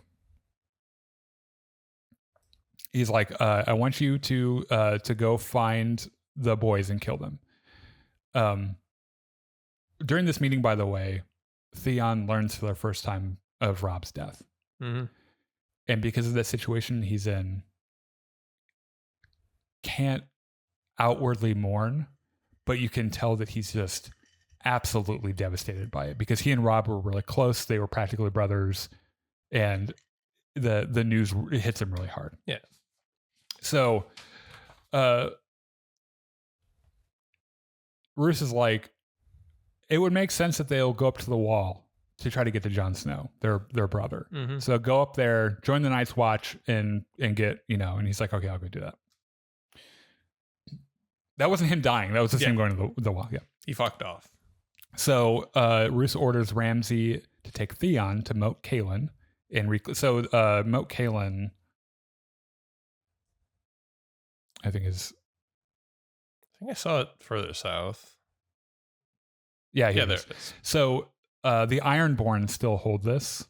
He's like, I want you to go find the boys and kill them. During this meeting, by the way, Theon learns for the first time of Rob's death. And because of the situation he's in, can't outwardly mourn, but you can tell that he's just absolutely devastated by it, because he and Rob were really close. They were practically brothers, and the news hits him really hard. Yeah. So Roose is like, it would make sense that they'll go up to the wall to try to get to Jon Snow, their brother. So go up there, join the Night's Watch, and get, and he's like, okay, I'll go do that. That wasn't him dying. That was just him going to the wall. Yeah. He fucked off. So Roose orders Ramsay to take Theon to Moat Cailin. So Moat Cailin, I think I saw it further south. Yeah, there it is. So the Ironborn still hold this.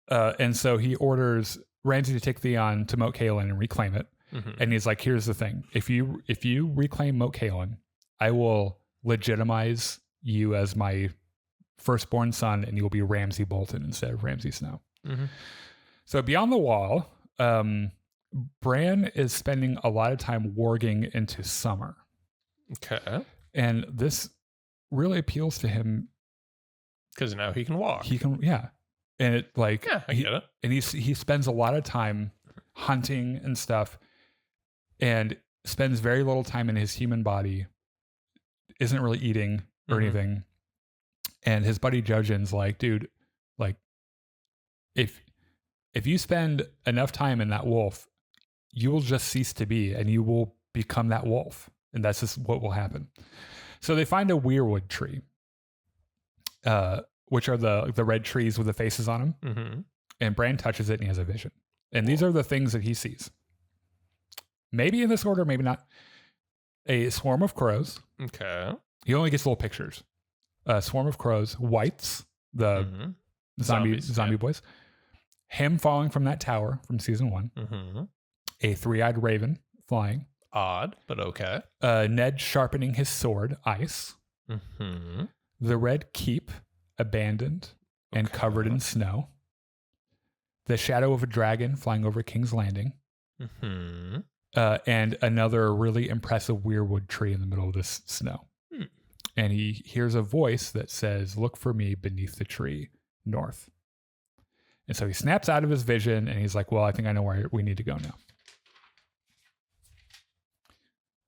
And so he orders Ramsay to take Theon to Moat Cailin and reclaim it. And he's like, here's the thing. If you reclaim Moat Cailin, I will legitimize you as my firstborn son, and you'll be Ramsay Bolton instead of Ramsay Snow. So beyond the wall, Bran is spending a lot of time warging into summer. Okay. And this really appeals to him. Because now he can walk. And it I get it. And he spends a lot of time hunting and stuff, and spends very little time in his human body, isn't really eating or anything. And his buddy Jojen's like, dude, like, if you spend enough time in that wolf, you will just cease to be, and you will become that wolf. And that's just what will happen. So they find a weirwood tree, which are the red trees with the faces on them. And Bran touches it and he has a vision. And these are the things that he sees. Maybe in this order, maybe not. A swarm of crows. Okay. He only gets little pictures. A swarm of crows, whites, the zombie boys. Him falling from that tower from season 1. A 3-eyed raven flying. Odd, but okay. Ned sharpening his sword, ice. The red keep, abandoned and covered in snow. The shadow of a dragon flying over King's Landing. And another really impressive weirwood tree in the middle of this snow. And he hears a voice that says, look for me beneath the tree, north. And so he snaps out of his vision and he's like, well, I think I know where we need to go now.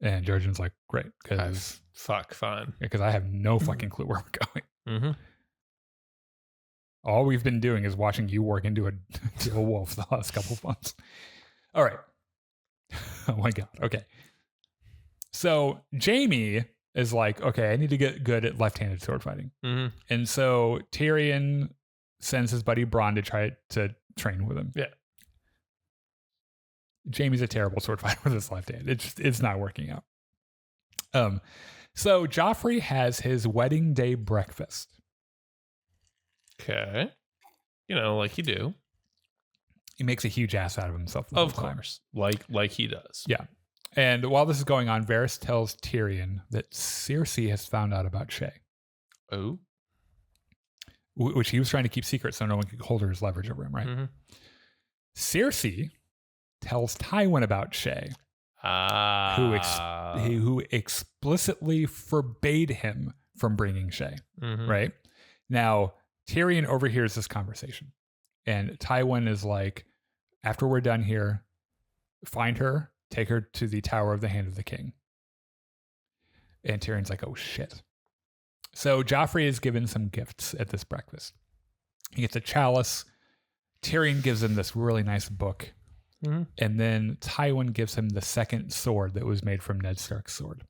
And Jojen's like, great. Fine. Because I have no fucking clue where we're going. All we've been doing is watching you work into a wolf the last couple of months. All right. Oh my God. Okay. So Jaime is like, okay, I need to get good at left-handed sword fighting. Mm-hmm. And so Tyrion sends his buddy Bronn to try to train with him. Yeah. Jaime's a terrible sword fighter with his left hand. It's not working out. So Joffrey has his wedding day breakfast. Okay. Like you do. He makes a huge ass out of himself. Of course. Like he does. Yeah. And while this is going on, Varys tells Tyrion that Cersei has found out about Shay. Oh. Which he was trying to keep secret so no one could hold her as leverage over him, right? Mm-hmm. Cersei tells Tywin about Shay, who explicitly forbade him from bringing Shay, right? Now, Tyrion overhears this conversation, and Tywin is like, after we're done here, find her, take her to the Tower of the Hand of the King. And Tyrion's like, oh shit. So Joffrey is given some gifts at this breakfast. He gets a chalice. Tyrion gives him this really nice book. Mm-hmm. And then Tywin gives him the second sword that was made from Ned Stark's sword.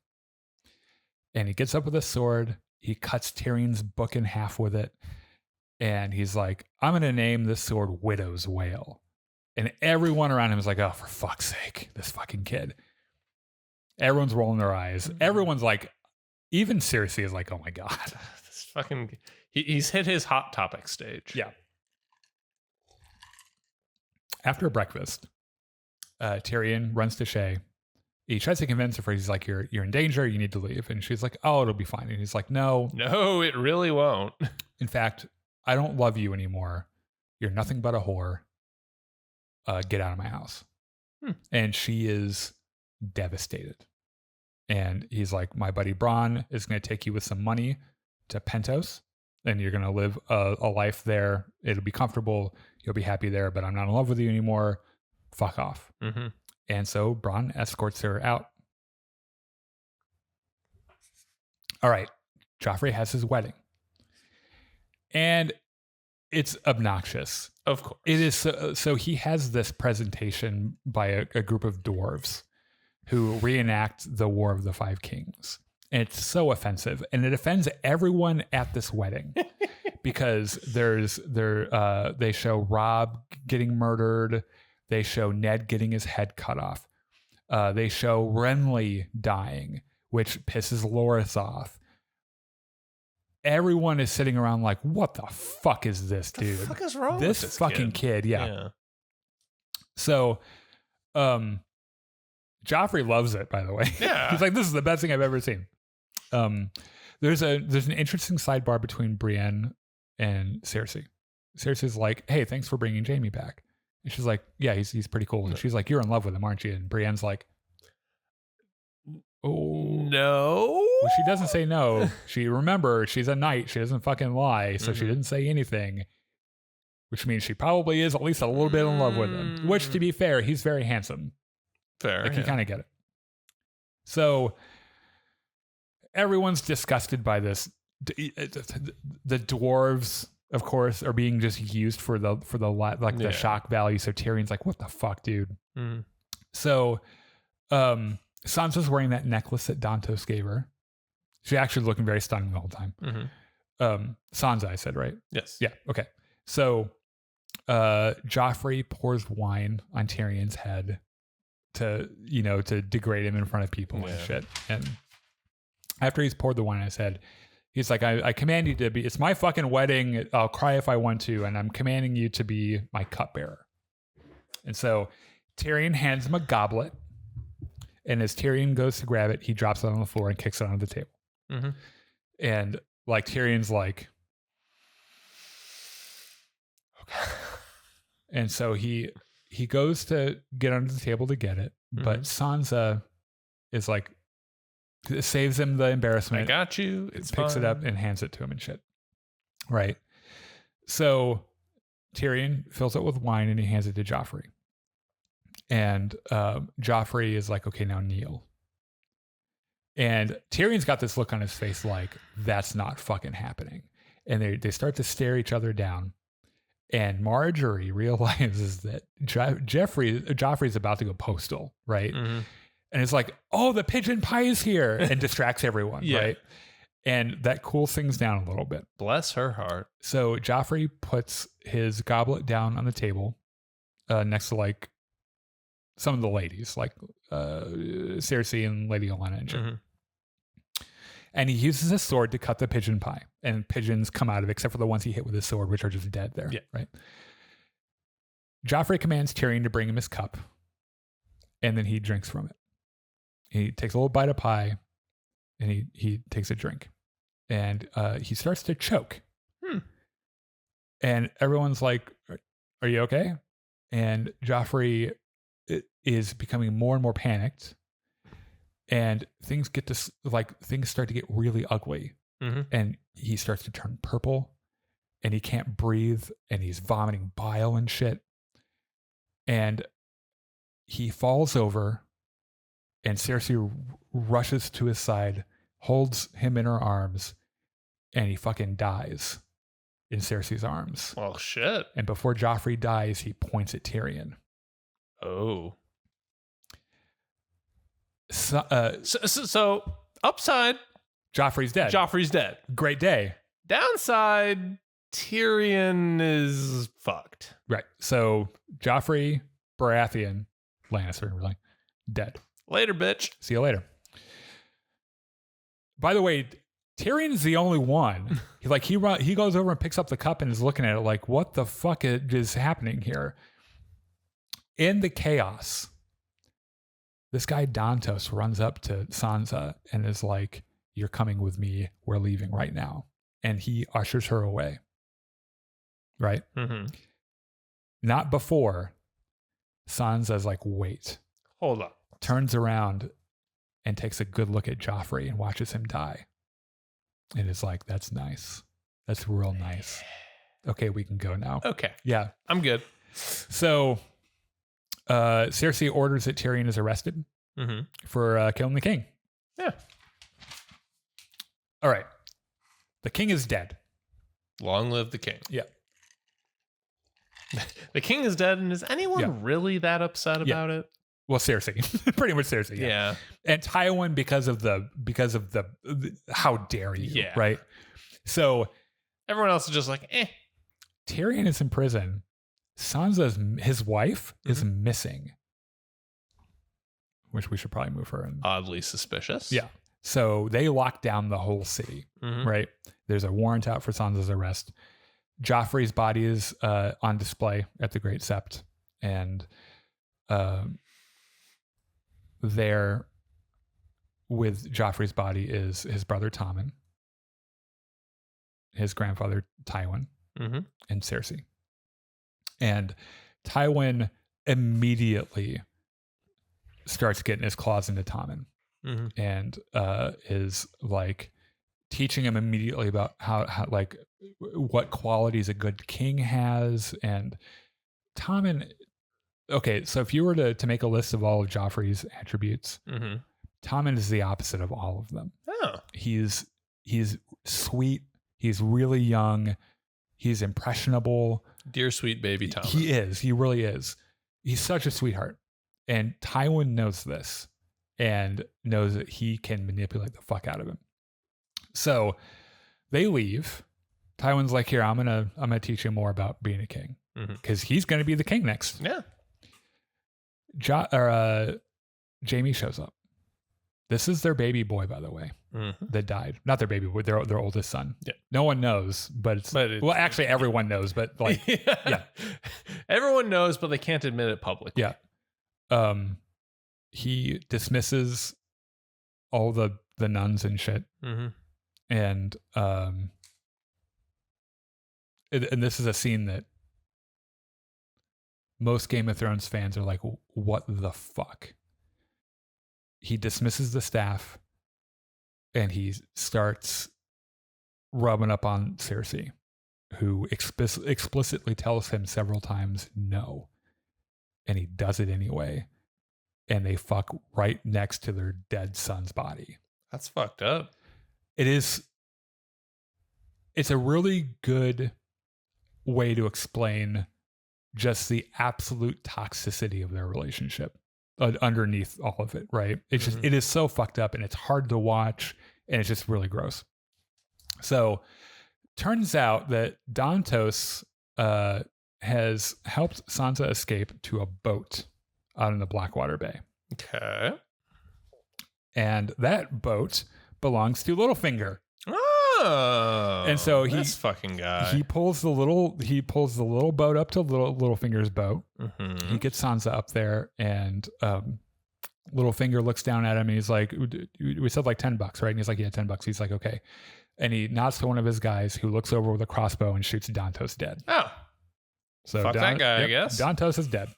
And he gets up with a sword. He cuts Tyrion's book in half with it. And he's like, I'm going to name this sword Widow's Wail. And everyone around him is like, oh, for fuck's sake, this fucking kid. Everyone's rolling their eyes. Everyone's like, even Cersei is like, oh my God. This fucking, he's hit his hot topic stage. Yeah. After breakfast, Tyrion runs to Shay. He tries to convince her, he's like, you're in danger, you need to leave. And she's like, oh, it'll be fine. And he's like, no, it really won't. In fact, I don't love you anymore. You're nothing but a whore. Get out of my house. And she is devastated. And he's like, my buddy Bronn is going to take you with some money to Pentos, and you're going to live a life there. It'll be comfortable. You'll be happy there, but I'm not in love with you anymore. Fuck off. Mm-hmm. And so Bronn escorts her out. All right. Joffrey has his wedding. And it's obnoxious. Of course. It is. So he has this presentation by a group of dwarves who reenact the War of the Five Kings. And it's so offensive. And it offends everyone at this wedding because they show Robb getting murdered. They show Ned getting his head cut off. They show Renly dying, which pisses Loras off. Everyone is sitting around like, what the fuck is this, dude? What the fuck is wrong this with this fucking kid? Yeah. So, Joffrey loves it, by the way. Yeah. He's like, this is the best thing I've ever seen. There's an interesting sidebar between Brienne and Cersei. Cersei's like, hey, thanks for bringing Jaime back. And she's like, yeah, he's pretty cool. And she's like, you're in love with him, aren't you? And Brienne's like, oh. No. Well, she doesn't say no. She's a knight. She doesn't fucking lie. So she didn't say anything, which means she probably is at least a little bit in love with him, which, to be fair, he's very handsome. Fair. Like, you kind of get it. So everyone's disgusted by this. The dwarves, of course, are being just used for the shock value. So Tyrion's like, what the fuck, dude? Mm. So Sansa's wearing that necklace that Dantos gave her. She's actually looking very stunning the whole time. Mm-hmm. Sansa, I said, right? Yes. Yeah. Okay. So Joffrey pours wine on Tyrion's head to degrade him in front of people and shit. And after he's poured the wine on his head, he's like, I command you to be, it's my fucking wedding. I'll cry if I want to. And I'm commanding you to be my cupbearer. And so Tyrion hands him a goblet. And as Tyrion goes to grab it, he drops it on the floor and kicks it onto the table. Mm-hmm. And like, Tyrion's like, okay. And so he goes to get under the table to get it, but Sansa is like, saves him the embarrassment. I got you. It picks it up and hands it to him and shit. Right. So Tyrion fills it with wine and he hands it to Joffrey. And Joffrey is like, okay, now kneel. And Tyrion's got this look on his face like, that's not fucking happening. And they start to stare each other down. And Marjorie realizes that Joffrey's about to go postal, right? Mm-hmm. And it's like, oh, the pigeon pie is here, and distracts everyone, right? And that cools things down a little bit. Bless her heart. So Joffrey puts his goblet down on the table next to like some of the ladies, like Cersei and Lady Olenna and shit. Mm-hmm. And he uses his sword to cut the pigeon pie, and pigeons come out of it, except for the ones he hit with his sword, which are just dead there. Yeah. Right. Joffrey commands Tyrion to bring him his cup, and then he drinks from it. He takes a little bite of pie, and he takes a drink, and he starts to choke. And everyone's like, "Are you okay?" And Joffrey is becoming more and more panicked. And things start to get really ugly. Mm-hmm. And he starts to turn purple, and he can't breathe, and he's vomiting bile and shit. And he falls over, and Cersei rushes to his side, holds him in her arms, and he fucking dies in Cersei's arms. Well, shit. And before Joffrey dies, he points at Tyrion. Oh. So upside, Joffrey's dead. Joffrey's dead. Great day. Downside, Tyrion is fucked. Right. So Joffrey, Baratheon, Lannister, really dead. Later, bitch. See you later. By the way, Tyrion's the only one. He goes over and picks up the cup and is looking at it like, what the fuck is happening here? In the chaos, this guy Dantos runs up to Sansa and is like, "You're coming with me. We're leaving right now." And he ushers her away. Right? Mm-hmm. Not before. Sansa's like, "Wait." Hold up. Turns around and takes a good look at Joffrey and watches him die. And it's like, that's nice. That's real nice. Okay, we can go now. Okay. Yeah. I'm good. So Cersei orders that Tyrion is arrested for killing the king. Yeah. All right. The king is dead. Long live the king. Yeah. The king is dead, and is anyone really that upset about it? Well, Cersei. Pretty much Cersei. Yeah. And Tywin because of the how dare you, right? So everyone else is just like, eh. Tyrion is in prison. Sansa's his wife is missing, which we should probably move her in. Oddly suspicious. Yeah. So they lock down the whole city, right? There's a warrant out for Sansa's arrest. Joffrey's body is on display at the Great Sept, and there with Joffrey's body is his brother Tommen, his grandfather Tywin, and Cersei. And Tywin immediately starts getting his claws into Tommen and is like teaching him immediately about how like what qualities a good king has. And Tommen, okay, so if you were to make a list of all of Joffrey's attributes, Tommen is the opposite of all of them. Oh. He's sweet. He's really young. He's impressionable. Dear sweet baby Tommen. He is. He really is. He's such a sweetheart. And Tywin knows this and knows that he can manipulate the fuck out of him. So they leave. Tywin's like, here, I'm gonna teach you more about being a king. Because he's gonna be the king next. Yeah. Jaime shows up. This is their baby boy, by the way, that died. Not their baby boy, their oldest son. Yeah. No one knows, but well, actually, everyone knows, but like, yeah. Everyone knows, but they can't admit it publicly. Yeah. He dismisses all the nuns and shit, and this is a scene that most Game of Thrones fans are like, "What the fuck?" He dismisses the staff and he starts rubbing up on Cersei, who explicitly tells him several times no. And he does it anyway. And they fuck right next to their dead son's body. That's fucked up. It's a really good way to explain just the absolute toxicity of their relationship underneath all of it, right? It's just, it is so fucked up and it's hard to watch and it's just really gross. So turns out that Dantos has helped Sansa escape to a boat out in the Blackwater Bay. Okay. And that boat belongs to Littlefinger. Oh. And so this fucking guy. He pulls the little boat up to Littlefinger's boat. Mm-hmm. He gets Sansa up there, and Littlefinger looks down at him and he's like, we said like $10, right? And he's like, yeah, $10. He's like, okay. And he nods to one of his guys who looks over with a crossbow and shoots Dantos dead. Oh. So fuck that guy, I guess. Dantos is dead.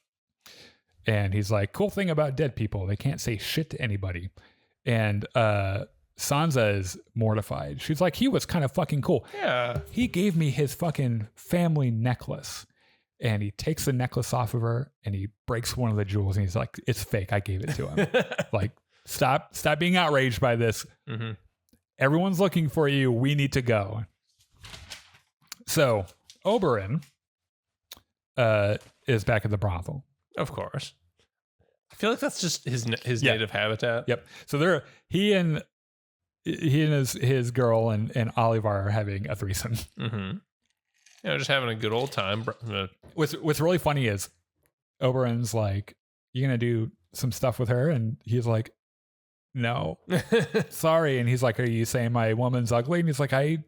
And he's like, cool thing about dead people, they can't say shit to anybody. And Sansa is mortified. She's like, he was kind of fucking cool. Yeah. He gave me his fucking family necklace. And he takes the necklace off of her and he breaks one of the jewels and he's like, it's fake. I gave it to him. Like, stop being outraged by this. Mm-hmm. Everyone's looking for you. We need to go. So Oberyn is back at the brothel. Of course. I feel like that's just his native habitat. Yep. So he and his girl and Olivar are having a threesome. Mm-hmm. Just having a good old time. What's really funny is Oberyn's like, you gonna do some stuff with her? And he's like, no, sorry. And he's like, are you saying my woman's ugly? And he's like, I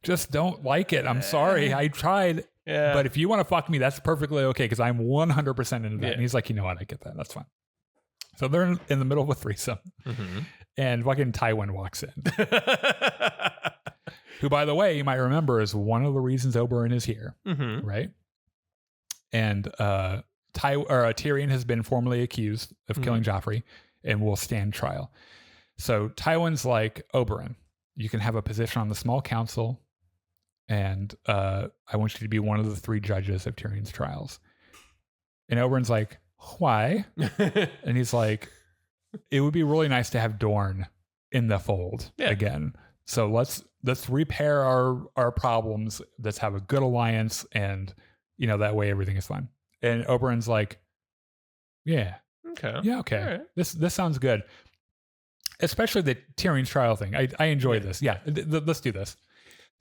just don't like it. I'm sorry. I tried. Yeah. But if you want to fuck me, that's perfectly okay because I'm 100% into that. Yeah. And he's like, you know what? I get that. That's fine. So they're in the middle of a threesome. Mm-hmm. And fucking Tywin walks in. Who, by the way, you might remember is one of the reasons Oberyn is here. Mm-hmm. Right? And Tyrion has been formally accused of killing Joffrey and will stand trial. So Tywin's like, Oberyn, you can have a position on the small council. And I want you to be one of the 3 judges of Tyrion's trials. And Oberyn's like, why? And he's like, it would be really nice to have Dorne in the fold again. So let's repair our problems. Let's have a good alliance, and that way everything is fine. And Oberyn's like, yeah, okay, right. This sounds good. Especially the Tyrion's trial thing. I enjoy this. Yeah, let's do this.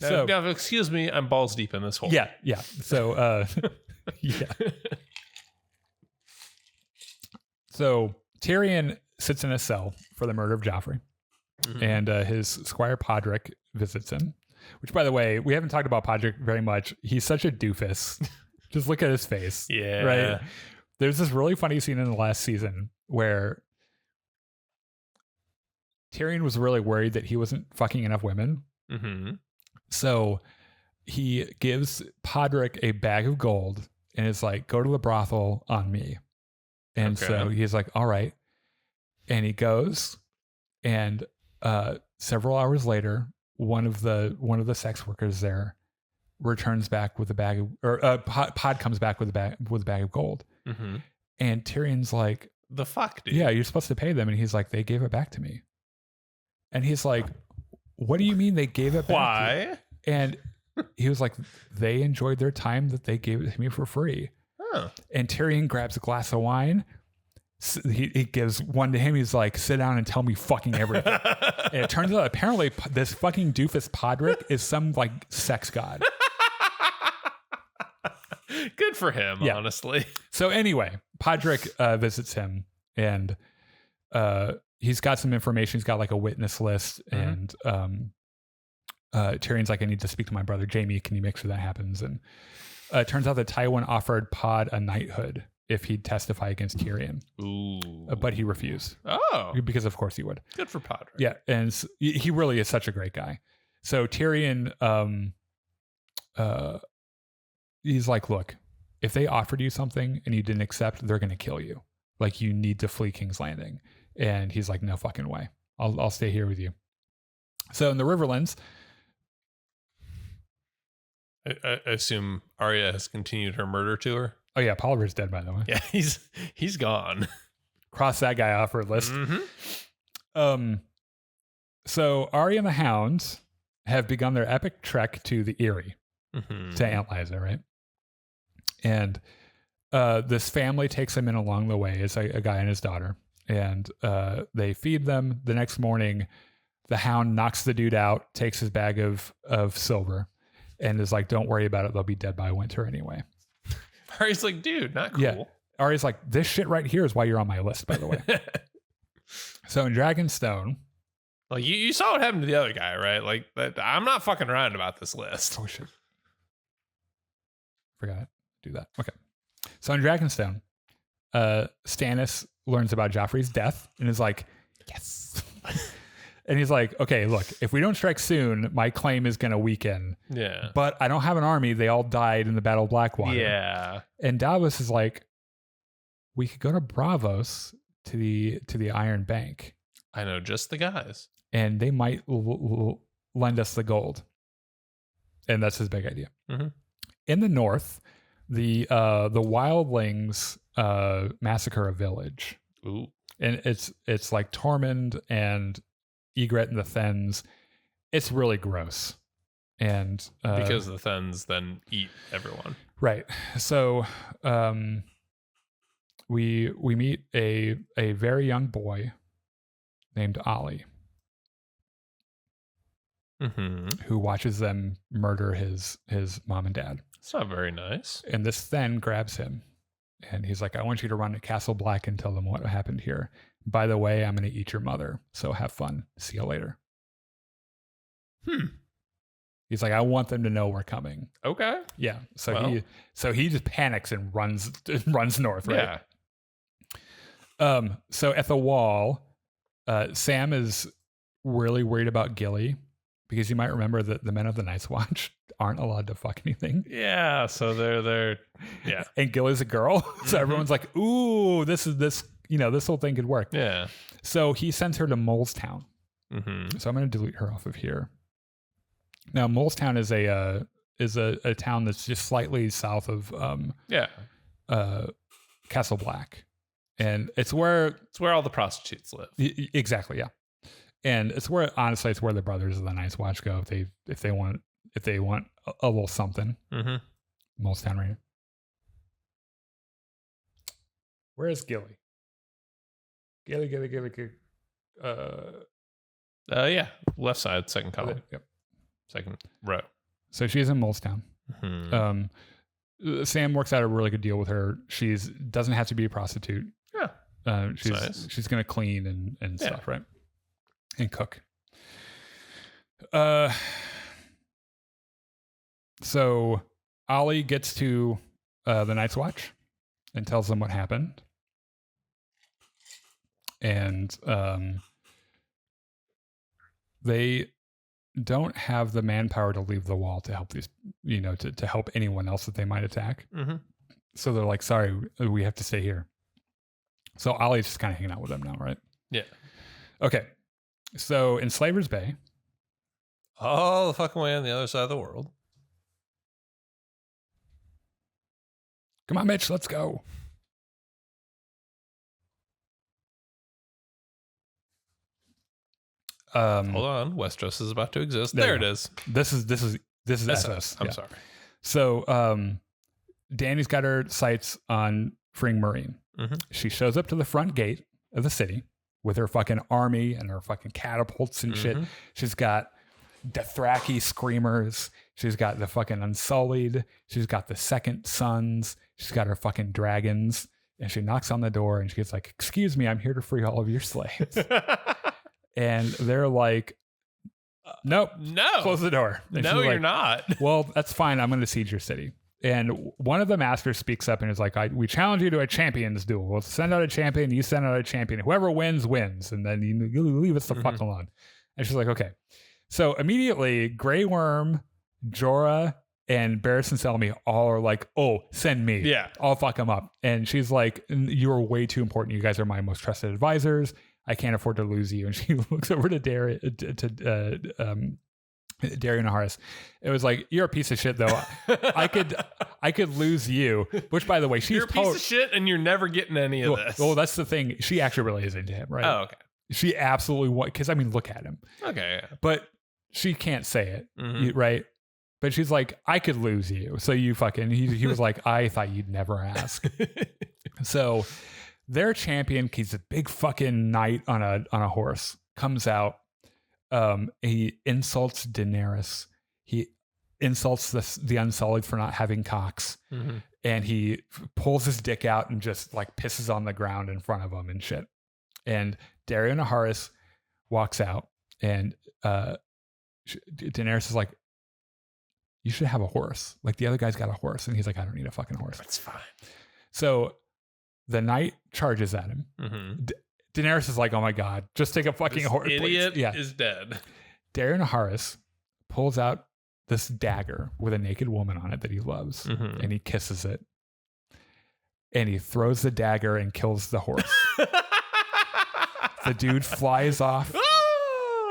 Now, excuse me, I'm balls deep in this hole. Yeah. So, yeah. So Tyrion sits in a cell for the murder of Joffrey, and his squire Podrick visits him. Which, by the way, we haven't talked about Podrick very much. He's such a doofus. Just look at his face. Yeah. Right. There's this really funny scene in the last season where Tyrion was really worried that he wasn't fucking enough women. Mm-hmm. So he gives Podrick a bag of gold and is like, go to the brothel on me. And so he's like, all right. And he goes, and several hours later, one of the sex workers there returns back with a bag of, or Pod comes back with a bag of gold. Mm-hmm. And Tyrion's like, the fuck, dude? Yeah, you're supposed to pay them. And he's like, they gave it back to me. And he's like, what do you mean they gave it back? Why? And he was like, they enjoyed their time that they gave it to me for free. Huh. And Tyrion grabs a glass of wine. He gives one to him. He's like, sit down and tell me fucking everything. And it turns out apparently this fucking doofus Podrick is some like sex god. Good for him, honestly. So anyway, Podrick visits him, and he's got some information. He's got like a witness list, and Tyrion's like, I need to speak to my brother Jaime. Can you make sure that happens? And it turns out that Tywin offered Pod a knighthood if he'd testify against Tyrion. Ooh. But he refused. Oh. Because of course he would. Good for Podrick. Yeah, and he really is such a great guy. So Tyrion, he's like, look, if they offered you something and you didn't accept, they're going to kill you. Like, you need to flee King's Landing. And he's like, no fucking way. I'll stay here with you. So in the Riverlands, I assume Arya has continued her murder tour. Oh yeah, Polliver's dead, by the way. Yeah, he's gone. Cross that guy off her list. Mm-hmm. So Arya and the Hounds have begun their epic trek to the Eyrie. to Aunt Liza, right? And this family takes them in along the way. It's a guy and his daughter. And they feed them. The next morning, the hound knocks the dude out, takes his bag of silver, and is like, don't worry about it. They'll be dead by winter anyway. Ari's like, dude, not cool. Yeah. Ari's like, this shit right here is why you're on my list, by the way. So in Dragonstone. Well, you saw what happened to the other guy, right? Like, I'm not fucking around about this list. Oh, shit. Forgot to do that. Okay. So in Dragonstone, Stannis learns about Joffrey's death and is like, yes. And he's like, okay, look, if we don't strike soon, my claim is going to weaken. Yeah. But I don't have an army. They all died in the Battle of Blackwater. Yeah. And Davos is like, we could go to Braavos to the Iron Bank. I know just the guys. And they might lend us the gold. And that's his big idea. Mm-hmm. In the north, the wildlings massacre a village. Ooh. And it's like Tormund and Ygritte and the Thenns. It's really gross. And because the Thenns then eat everyone. Right. So we meet a very young boy named Ollie. Who watches them murder his mom and dad. It's not very nice. And this Thenn grabs him and he's like, I want you to run to Castle Black and tell them what happened here. By the way, I'm going to eat your mother. So have fun. See you later. He's like, I want them to know we're coming. Okay. Yeah. So he just panics and runs north, right? Yeah. So at the wall, Sam is really worried about Gilly. Because you might remember that the men of the Night's Watch aren't allowed to fuck anything. Yeah, so they're yeah. And Gilly's a girl, so everyone's like, "Ooh, this whole thing could work." Yeah. So he sends her to Molestown. So I'm going to delete her off of here. Now, Molestown is a town that's just slightly south of Castle Black, and it's where all the prostitutes live. Exactly, yeah. And it's where the Brothers of the Night's Watch go if they want a little something. Molestown right here. Where is Gilly? Gilly. Yeah, left side, second column. Yep. Second row. So she's in Molestown. Sam works out a really good deal with her. Doesn't have to be a prostitute. Yeah. She's gonna clean and stuff, right? And cook. So Ollie gets to the Night's Watch and tells them what happened. And they don't have the manpower to leave the wall to help these, to help anyone else that they might attack. So they're like, sorry, we have to stay here. So Ollie's just kind of hanging out with them now, right? Yeah. Okay. So in Slaver's Bay, all the fucking way on the other side of the world. Come on, Mitch, let's go. Hold on, Westeros is about to exist. There it is. This is Essos. I'm sorry. So Dany's got her sights on freeing Marine. She shows up to the front gate of the city with her fucking army and her fucking catapults and shit. She's got Dothraki screamers. She's got the fucking Unsullied. She's got the Second Sons. She's got her fucking dragons. And she knocks on the door and she's like, excuse me, I'm here to free all of your slaves. And they're like, nope. No. Close the door. And no, you're not. Well, that's fine. I'm going to siege your city. And one of the masters speaks up and is like, we challenge you to a champions duel. We'll send out a champion. You send out a champion. Whoever wins, wins. And then you leave us the fuck alone. And she's like, okay. So immediately, Grey Worm, Jorah, and Barristan Selmy all are like, oh, send me. Yeah. I'll fuck them up. And she's like, you're way too important. You guys are my most trusted advisors. I can't afford to lose you. And she looks over to Darion Naharis. It was like, you're a piece of shit, though. I could lose you. Which, by the way, she's you're a piece of shit, and you're never getting any of this. Well, that's the thing. She actually really is into him, right? Oh, okay. She absolutely because look at him. Okay, yeah. But she can't say it, right? But she's like, I could lose you. So you fucking, he was like, I thought you'd never ask. So their champion, he's a big fucking knight on a horse, comes out. He insults Daenerys. He insults the Unsullied for not having cocks. Mm-hmm. And he pulls his dick out and just like pisses on the ground in front of him and shit. And Daeron Naharis walks out, and Daenerys is like, you should have a horse. Like, the other guy's got a horse. And he's like, I don't need a fucking horse. That's fine. So the knight charges at him. Mm-hmm. Daenerys is like, oh my God, just take a fucking horse. Idiot is dead. Daeron Naharis pulls out this dagger with a naked woman on it that he loves. Mm-hmm. And he kisses it. And he throws the dagger and kills the horse. The dude flies off,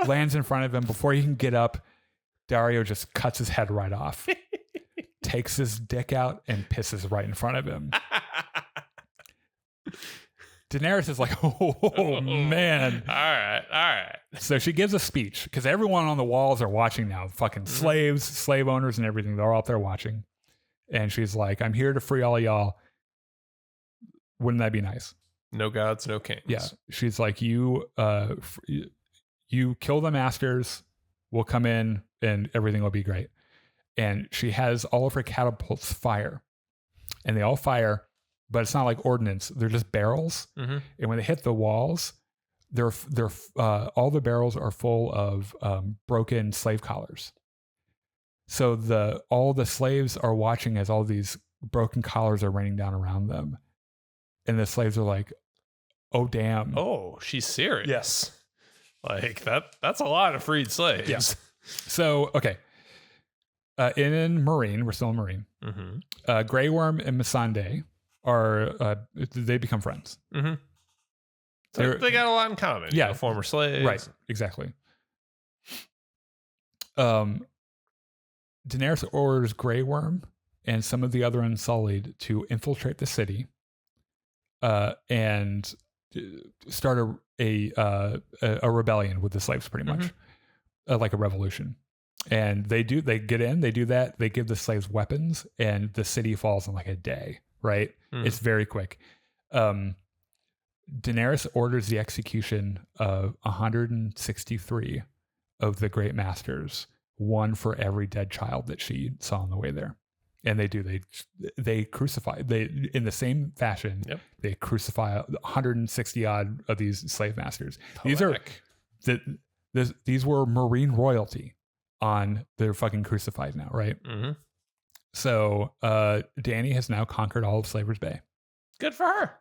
lands in front of him. Before he can get up, Daario just cuts his head right off, takes his dick out, and pisses right in front of him. Daenerys is like, oh man. All right. So she gives a speech, because everyone on the walls are watching now. Fucking slaves, slave owners, and everything. They're all out there watching. And she's like, I'm here to free all of y'all. Wouldn't that be nice? No gods, no kings. Yeah. She's like, you kill the masters. We'll come in and everything will be great. And she has all of her catapults fire, and they all fire, but it's not like ordnance. They're just barrels. Mm-hmm. And when they hit the walls, they're all the barrels are full of broken slave collars. So all the slaves are watching as all these broken collars are raining down around them. And the slaves are like, oh, damn. Oh, she's serious. Yes. Like that's a lot of freed slaves. Yeah. So, okay. In Marine, we're still in Marine. Mm-hmm. Grey Worm and Missandei they become friends. Mm-hmm. So they got a lot in common. Yeah. You know, former slaves. Right. Exactly. Daenerys orders Grey Worm and some of the other Unsullied to infiltrate the city and start a rebellion with the slaves, pretty much. Like a revolution. And they get in, they do that, they give the slaves weapons, and the city falls in like a day, right? It's very quick. Daenerys orders the execution of 163 of the great masters, one for every dead child that she saw on the way there. And they crucify, in the same fashion, they crucify 160 odd of these slave masters. Poetic. These were Marine royalty on their fucking crucified now, right? Mm-hmm. So Dany has now conquered all of Slaver's Bay. Good for her.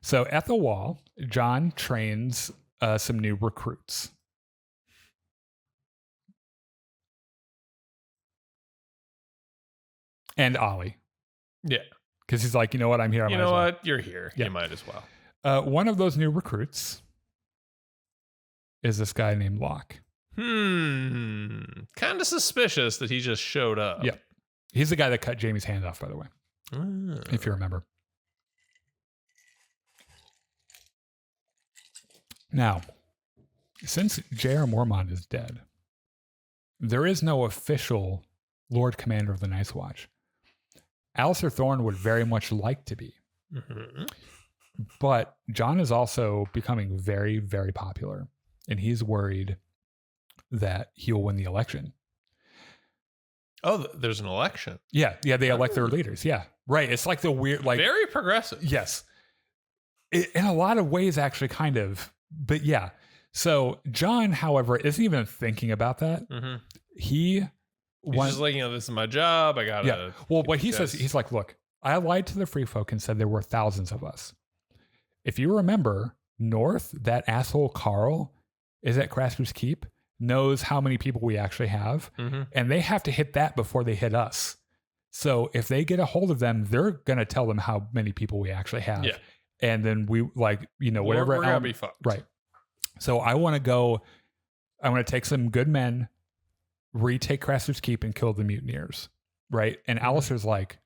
So at the wall, Jon trains some new recruits. And Ollie. Yeah. Because he's like, you know what? I'm here. You know what? You're here. Yeah. You might as well. One of those new recruits is this guy named Locke. Kind of suspicious that he just showed up. Yeah. He's the guy that cut Jaime's hand off, by the way. If you remember. Now, since J.R. Mormont is dead, there is no official Lord Commander of the Night's Watch. Alistair Thorne would very much like to be. Mm-hmm. But Jon is also becoming very, very popular. And he's worried that he'll win the election. Oh, there's an election. Yeah, they elect their leaders. Yeah, right. It's like the weird, like very progressive. Yes, in a lot of ways, actually, kind of. But yeah. So Jon, however, isn't even thinking about that. Mm-hmm. He's just like, this is my job. I gotta. Yeah. Well, what he says, he's like, look, I lied to the free folk and said there were thousands of us. If you remember, North, that asshole Carl is at Crasper's Keep, knows how many people we actually have, and they have to hit that before they hit us. So if they get a hold of them, they're going to tell them how many people we actually have. Yeah. And then we whatever. We're going to be fucked. Right. So I want to take some good men, retake Crasper's Keep and kill the mutineers. Right. And Alistair's like,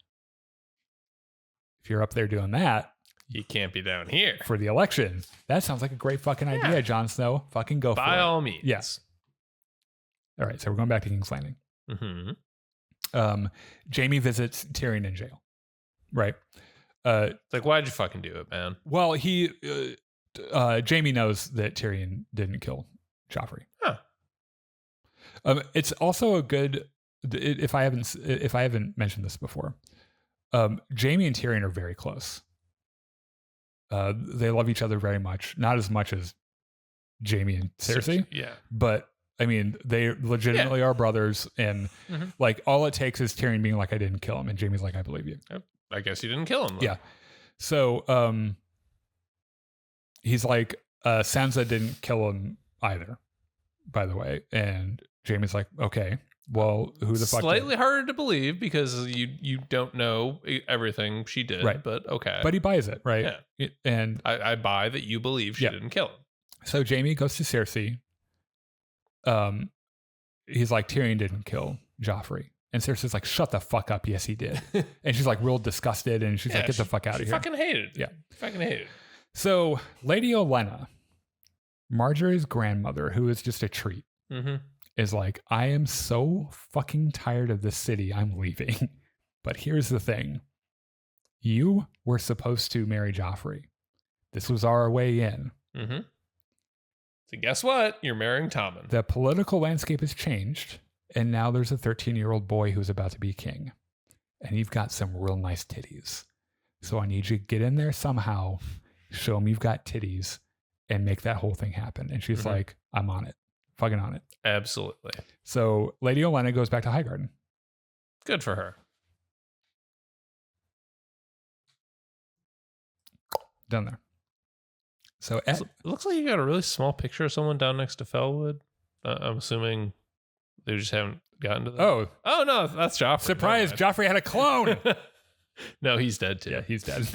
if you're up there doing that, you can't be down here for the election. That sounds like a great fucking idea, Jon Snow. Fucking go for it. By all means. Yes. All right, so we're going back to King's Landing. Jaime visits Tyrion in jail. Right. It's like, why'd you fucking do it, man? Well, Jaime knows that Tyrion didn't kill Joffrey. Huh. It's also a good, if I haven't mentioned this before, Jaime and Tyrion are very close. They love each other very much, not as much as Jaime and Cersei. Yeah. But I mean, they legitimately are brothers, and like all it takes is Tyrion being like, "I didn't kill him," and Jaime's like, "I believe you." I guess you didn't kill him, though. Yeah. So he's like, Sansa didn't kill him either, by the way. And Jaime's like, okay, well, who the fuck? Slightly harder to believe because you don't know everything she did, right? But okay. But he buys it, right? Yeah. And I buy that you believe she didn't kill him. So Jaime goes to Cersei. He's like, Tyrion didn't kill Joffrey. And Cersei's like, shut the fuck up. Yes, he did. And she's like real disgusted. And she's like, get the fuck out of here. Fucking hated. Yeah. Fucking hated. So Lady Olenna, Marjorie's grandmother, who is just a treat, is like, I am so fucking tired of this city. I'm leaving. But here's the thing. You were supposed to marry Joffrey. This was our way in. So guess what? You're marrying Tommen. The political landscape has changed. And now there's a 13-year-old boy who's about to be king. And you've got some real nice titties. So I need you to get in there somehow, show him you've got titties, and make that whole thing happen. And she's like, I'm on it. Fucking on it. Absolutely. So Lady Olenna goes back to Highgarden. Good for her. Done there. So it looks like you got a really small picture of someone down next to Fellwood. I'm assuming they just haven't gotten to that. Oh no, that's Joffrey. Surprise, Joffrey had a clone. No, he's dead too. Yeah, he's dead.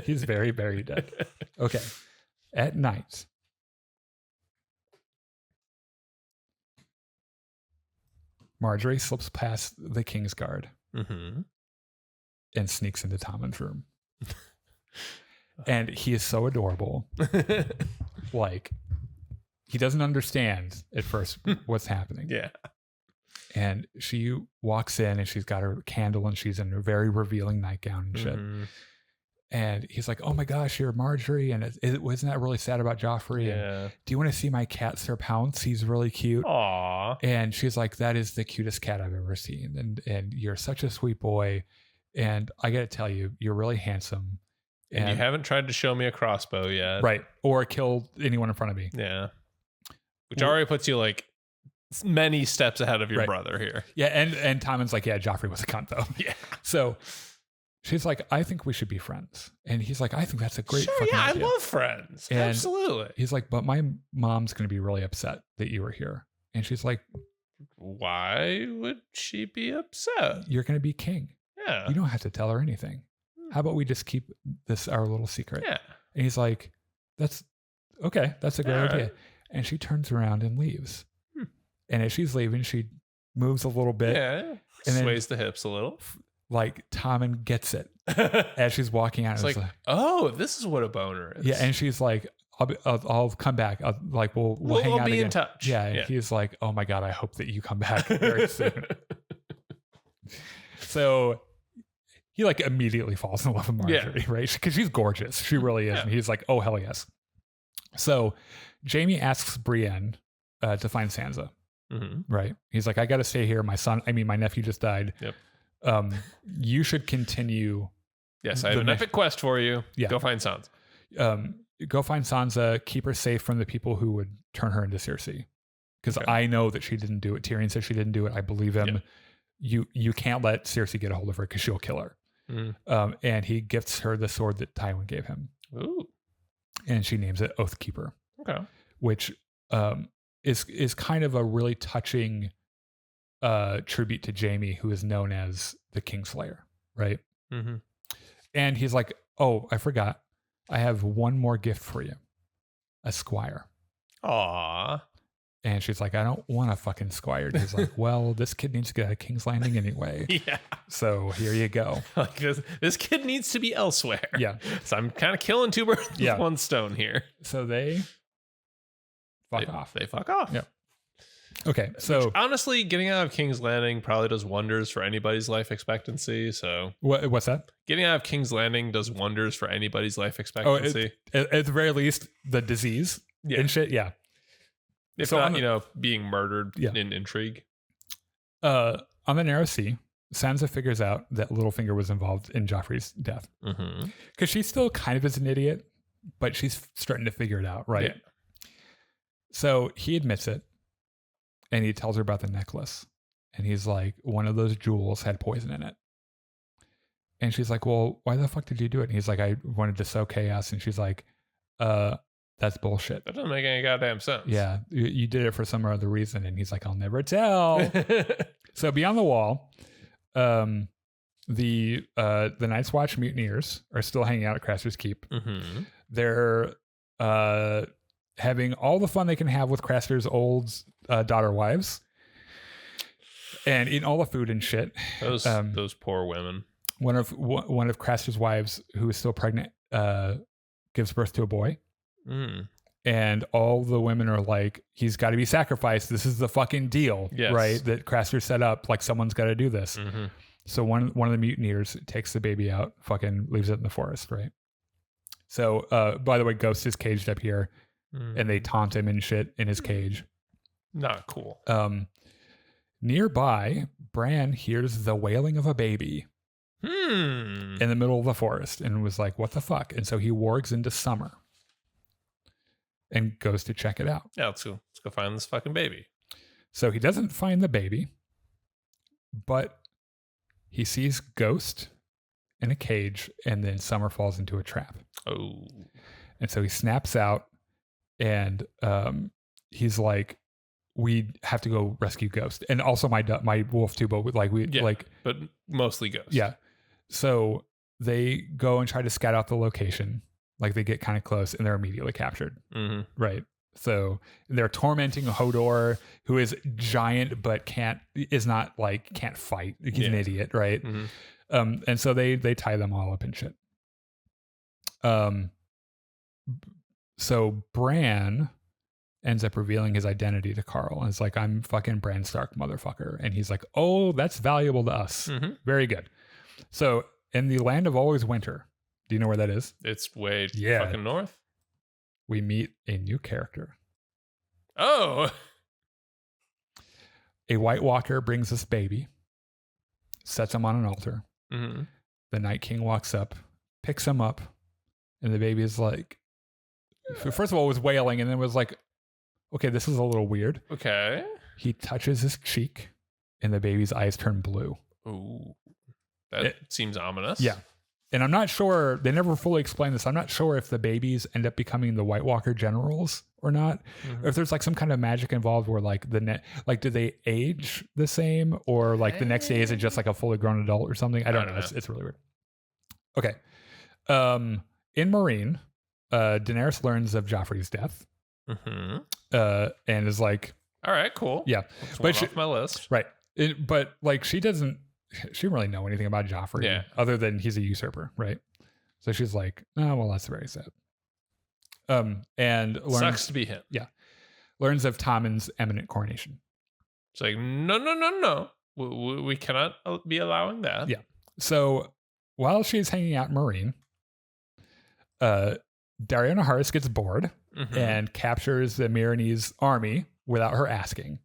He's very, very dead. Okay. At night, Marjorie slips past the King's Guard and sneaks into Tommen's room. And he is so adorable. Like, he doesn't understand at first what's happening. Yeah. And she walks in and she's got her candle and she's in a very revealing nightgown and shit. And he's like, oh my gosh, you're Marjorie. And wasn't that really sad about Joffrey? Yeah. And do you want to see my cat, Sir Pounce? He's really cute. Aww. And she's like, that is the cutest cat I've ever seen. And you're such a sweet boy. And I got to tell you, you're really handsome. And you haven't tried to show me a crossbow yet. Right. Or kill anyone in front of me. Yeah. Which already puts you like many steps ahead of your brother here. Yeah. And Tommen's like, yeah, Joffrey was a cunt though. Yeah. So she's like, I think we should be friends. And he's like, I think that's a great fucking idea. I love friends. And absolutely. He's like, but my mom's going to be really upset that you were here. And she's like, why would she be upset? You're going to be king. Yeah. You don't have to tell her anything. How about we just keep this our little secret? Yeah. And he's like, that's okay. That's a great idea. Right. And she turns around and leaves. And as she's leaving, she moves a little bit. Yeah. And sways the hips a little. Like Tommen gets it as she's walking out. It's like, oh, this is what a boner is. Yeah. And she's like, I'll come back. We'll hang out be again. in touch. Yeah. And he's like, oh my God, I hope that you come back very soon. So he like immediately falls in love with Marjorie, right? Because she's gorgeous. She really is. Yeah. And he's like, oh, hell yes. So Jaime asks Brienne to find Sansa, right? He's like, I got to stay here. My nephew just died. Yep. You should continue. Yes, I have an epic quest for you. Yeah. Go find Sansa. Go find Sansa. Keep her safe from the people who would turn her into Cersei. Because I know that she didn't do it. Tyrion said she didn't do it. I believe him. Yep. You can't let Cersei get a hold of her because she'll kill her. And he gifts her the sword that Tywin gave him. Ooh. And she names it Oathkeeper. Okay. Which is kind of a really touching tribute to Jaime, who is known as the Kingslayer, right? And he's like, oh, I forgot. I have one more gift for you. A squire. Aww. And she's like, I don't want a fucking squire. And he's like, well, this kid needs to get out of King's Landing anyway. Yeah. So here you go. Like this kid needs to be elsewhere. Yeah. So I'm kind of killing two birds with one stone here. So they fuck off. They fuck off. Yep. Okay, so which, honestly, getting out of King's Landing probably does wonders for anybody's life expectancy. So what's that? Getting out of King's Landing does wonders for anybody's life expectancy. At the very least, the disease and shit. Yeah. If so not, being murdered in intrigue. On the Narrow Sea, Sansa figures out that Littlefinger was involved in Joffrey's death. Because she still kind of is an idiot, but she's starting to figure it out, right? Yeah. So he admits it, and he tells her about the necklace. And he's like, one of those jewels had poison in it. And she's like, well, why the fuck did you do it? And he's like, I wanted to sow chaos. And she's like, that's bullshit. That doesn't make any goddamn sense. Yeah, you did it for some other reason. And he's like, I'll never tell. So beyond the wall, the Night's Watch mutineers are still hanging out at Craster's Keep. They're having all the fun they can have with Craster's old daughter wives and eating all the food and shit. Those poor women. One of Craster's wives, who is still pregnant, gives birth to a boy. And all the women are like, he's got to be sacrificed. This is the fucking deal, right? That Craster set up. Like, someone's got to do this. So one of the mutineers takes the baby out, fucking leaves it in the forest, right? So, by the way, Ghost is caged up here, and they taunt him and shit in his cage. Not cool. Nearby, Bran hears the wailing of a baby in the middle of the forest and was like, what the fuck? And so he wargs into Summer and goes to check it out. Yeah, let's go find this fucking baby. So he doesn't find the baby, but he sees Ghost in a cage, and then Summer falls into a trap. Oh. And so he snaps out, and he's like, we have to go rescue Ghost. And also my wolf too, but but mostly Ghost. Yeah. So they go and try to scout out the location. Like, they get kind of close, and they're immediately captured. Right. So they're tormenting Hodor, who is giant but can't fight. He's an idiot, right? And so they tie them all up and shit. So Bran ends up revealing his identity to Carl, and it's like, I'm fucking Bran Stark, motherfucker. And he's like, oh, that's valuable to us. Very good. So in the Land of Always Winter, do you know where that is? It's way fucking north. We meet a new character. Oh. A White Walker brings this baby, sets him on an altar. The Night King walks up, picks him up, and the baby is like, first of all, was wailing, and then was like, okay, this is a little weird. Okay. He touches his cheek, and the baby's eyes turn blue. Ooh. That seems ominous. Yeah. And I'm not sure, they never fully explain this. I'm not sure if the babies end up becoming the White Walker generals or not. Or if there's like some kind of magic involved where like do they age the same, or like the next day is it just like a fully grown adult or something? I don't know. It's really weird. Okay. In Meereen, Daenerys learns of Joffrey's death. And is like, all right, cool. Yeah. But off my list. Right. But like, she didn't really know anything about Joffrey other than he's a usurper, right? So she's like, oh, well, that's very sad. And learns, sucks to be him. Yeah. Learns of Tommen's imminent coronation. It's like, no. We cannot be allowing that. Yeah. So while she's hanging out in Meereen, Dario Naharis gets bored and captures the Meereenese army without her asking.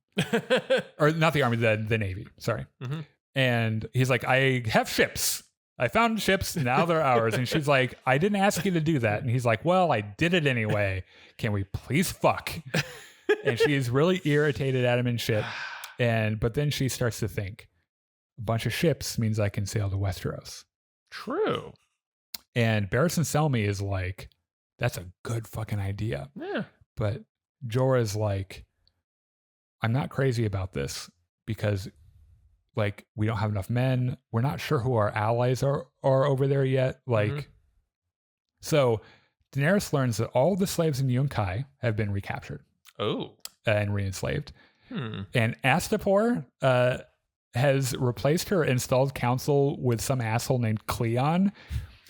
Or not the army, the navy. Sorry. And he's like, I have ships. I found ships. Now they're ours. And she's like, I didn't ask you to do that. And he's like, well, I did it anyway. Can we please fuck? And she's really irritated at him and shit. But then she starts to think, a bunch of ships means I can sail to Westeros. True. And Barristan Selmy is like, that's a good fucking idea. Yeah. But Jorah's like, I'm not crazy about this because like, we don't have enough men. We're not sure who our allies are over there yet. Like, so Daenerys learns that all the slaves in Yunkai have been recaptured. Oh. And re-enslaved. And Astapor has replaced her installed council with some asshole named Cleon,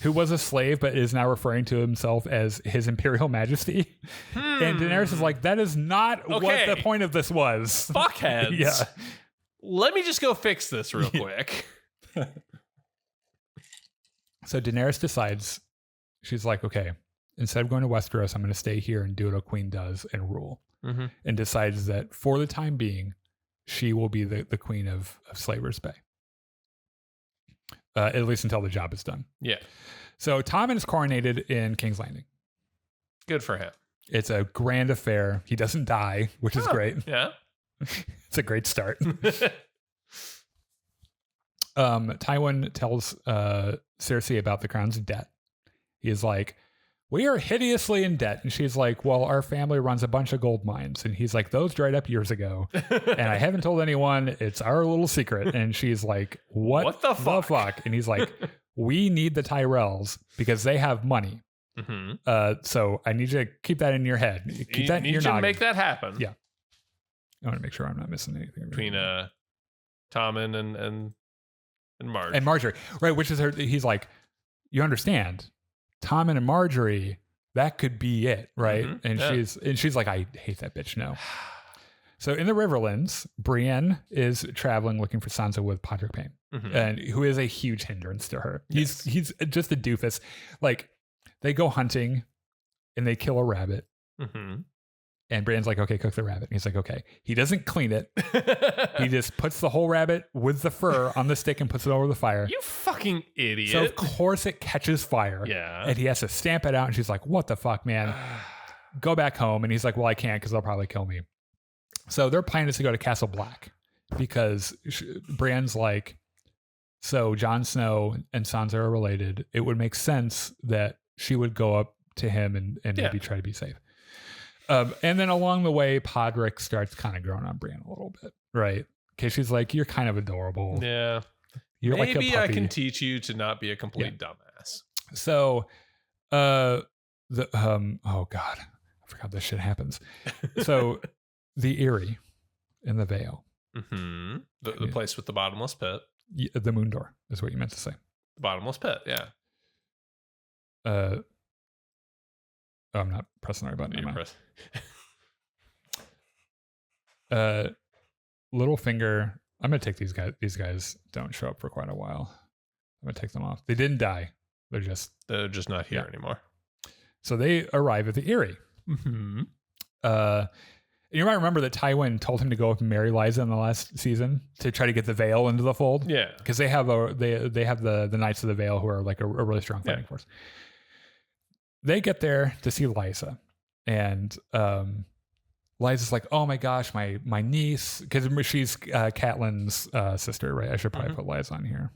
who was a slave but is now referring to himself as His Imperial Majesty. And Daenerys is like, that is not what the point of this was. Fuckheads. Yeah. Let me just go fix this real quick. So Daenerys decides, she's like, okay, instead of going to Westeros, I'm going to stay here and do what a queen does and rule. And decides that for the time being, she will be the queen of Slaver's Bay. At least until the job is done. Yeah. So Tommen is coronated in King's Landing. Good for him. It's a grand affair. He doesn't die, which is great. Yeah. It's a great start. Tywin tells Cersei about the crown's debt. He's like, we are hideously in debt. And she's like, well, our family runs a bunch of gold mines. And he's like, those dried up years ago. And I haven't told anyone. It's our little secret. And she's like, what the fuck? And he's like, we need the Tyrells because they have money. So I need you to keep that in your head. Keep that in your noggin. Make that happen. Yeah. I want to make sure I'm not missing anything. Between Tommen and Marge. And Marjorie. Right, which is her. He's like, you understand. Tommen and Marjorie, that could be it, right? And she's like, I hate that bitch. No. So in the Riverlands, Brienne is traveling looking for Sansa with Podrick Payne, and who is a huge hindrance to her. He's just a doofus. Like they go hunting, and they kill a rabbit. And Brienne's like, okay, cook the rabbit. And he's like, okay. He doesn't clean it. He just puts the whole rabbit with the fur on the stick and puts it over the fire. You fucking idiot. So of course it catches fire. Yeah. And he has to stamp it out. And she's like, what the fuck, man? Go back home. And he's like, well, I can't because they'll probably kill me. So their plan is to go to Castle Black because Brienne's like, so Jon Snow and Sansa are related. It would make sense that she would go up to him and maybe try to be safe. And then along the way, Podrick starts kind of growing on Brienne a little bit, right? Okay, she's like, you're kind of adorable. Yeah. You're maybe like a puppy. I can teach you to not be a complete dumbass. So, oh God, I forgot this shit happens. So the Eyrie in the Vale. The place with the bottomless pit. The moon door is what you meant to say. The bottomless pit, yeah. I'm not pressing the right button. Littlefinger. I'm gonna take these guys. These guys don't show up for quite a while. I'm gonna take them off. They didn't die. They're just not here anymore. So they arrive at the Eyrie. You might remember that Tywin told him to go up and marry Lysa in the last season to try to get the Vale into the fold. Yeah, because they have the Knights of the Vale who are like a really strong fighting force. They get there to see Lysa, and Lysa's like, "Oh my gosh, my niece," because she's Catelyn's sister, right? I should probably put Lysa on here.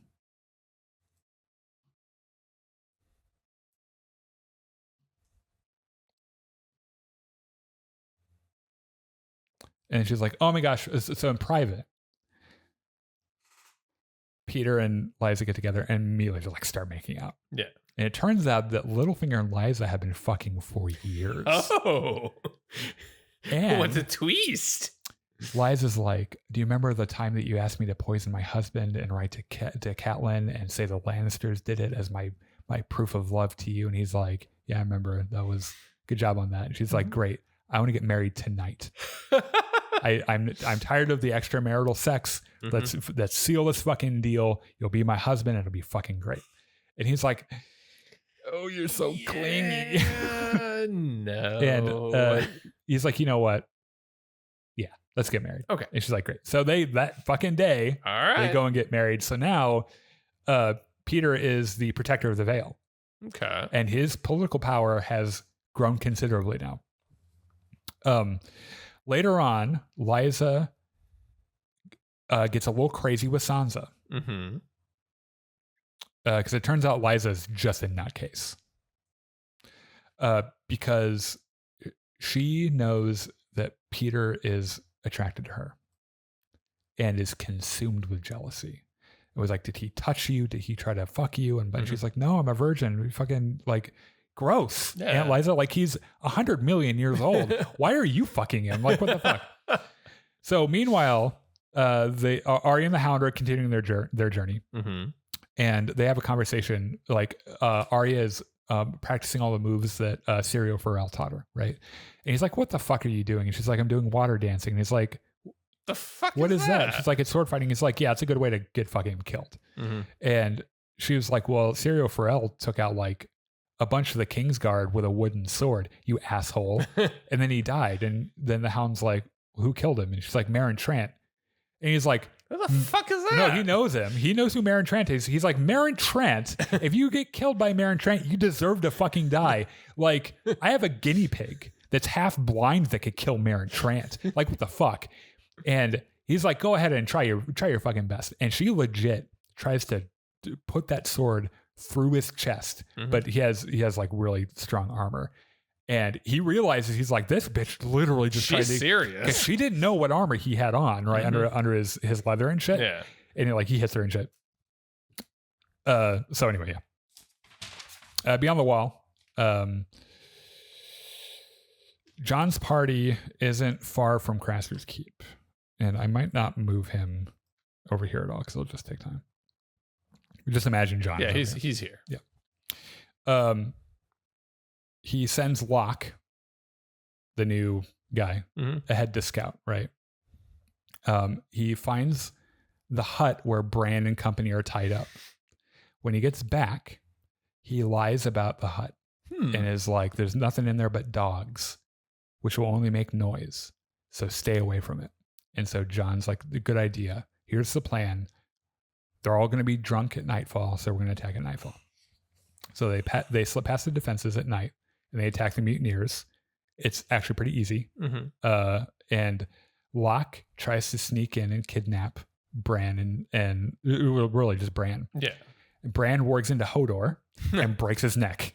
And she's like, "Oh my gosh!" So in private, Peter and Lysa get together and immediately just like start making out. Yeah. And it turns out that Littlefinger and Lysa have been fucking for years. Oh. And what's a twist? Lysa's like, do you remember the time that you asked me to poison my husband and write to Catelyn and say the Lannisters did it as my proof of love to you? And he's like, yeah, I remember. That was good job on that. And she's like, great. I want to get married tonight. I'm tired of the extramarital sex. Let's seal this fucking deal. You'll be my husband. And it'll be fucking great. And he's like, oh, you're so clingy. No. And he's like, you know what? Yeah, let's get married. Okay. And she's like, great. So that fucking day, all right, they go and get married. So now Peter is the protector of the Vale. Okay. And his political power has grown considerably now. Later on, Lysa gets a little crazy with Sansa. Because it turns out Lysa is just a nutcase. Because she knows that Peter is attracted to her and is consumed with jealousy. It was like, did he touch you? Did he try to fuck you? And she's like, no, I'm a virgin. We fucking like gross. Yeah. Aunt Lysa, like he's 100 million years old. Why are you fucking him? Like, what the fuck? So meanwhile, they Arya and the Hound are continuing their journey. and they have a conversation. Like Arya is practicing all the moves that Syrio Forel taught her, right? And he's like, "What the fuck are you doing?" And she's like, "I'm doing water dancing." And he's like, "The fuck? What is that?" She's like, "It's sword fighting." He's like, "Yeah, it's a good way to get fucking killed." Mm-hmm. And she was like, "Well, Syrio Forel took out like a bunch of the Kingsguard with a wooden sword, you asshole." And then he died. And then the Hound's like, "Who killed him?" And she's like, "Meryn Trant." And he's like, "Who the fuck is that?" No, he knows him. He knows who Meryn Trant is. He's like, "Meryn Trant, if you get killed by Meryn Trant, you deserve to fucking die. Like, I have a guinea pig that's half blind that could kill Meryn Trant. Like, what the fuck?" And he's like, "Go ahead and try your fucking best." And she legit tries to put that sword through his chest, but he has like really strong armor. And he realizes, he's like, "This bitch literally just tried to..." She's serious. Because she didn't know what armor he had on, right? Under his leather and shit. Yeah. And like he hits her and shit. So anyway, yeah. Beyond the Wall, John's party isn't far from Craster's Keep. And I might not move him over here at all because it'll just take time. Just imagine John. Yeah, he's here. Yeah. He sends Locke, the new guy, ahead to scout, right? He finds the hut where Bran and company are tied up. When he gets back, he lies about the hut and is like, "There's nothing in there but dogs, which will only make noise. So stay away from it." And so John's like, "The good idea. Here's the plan. They're all going to be drunk at nightfall, so we're going to attack at nightfall." So they slip past the defenses at night and they attack the mutineers. It's actually pretty easy. And Locke tries to sneak in and kidnap Bran and really just Bran. Yeah. Bran wargs into Hodor and breaks his neck.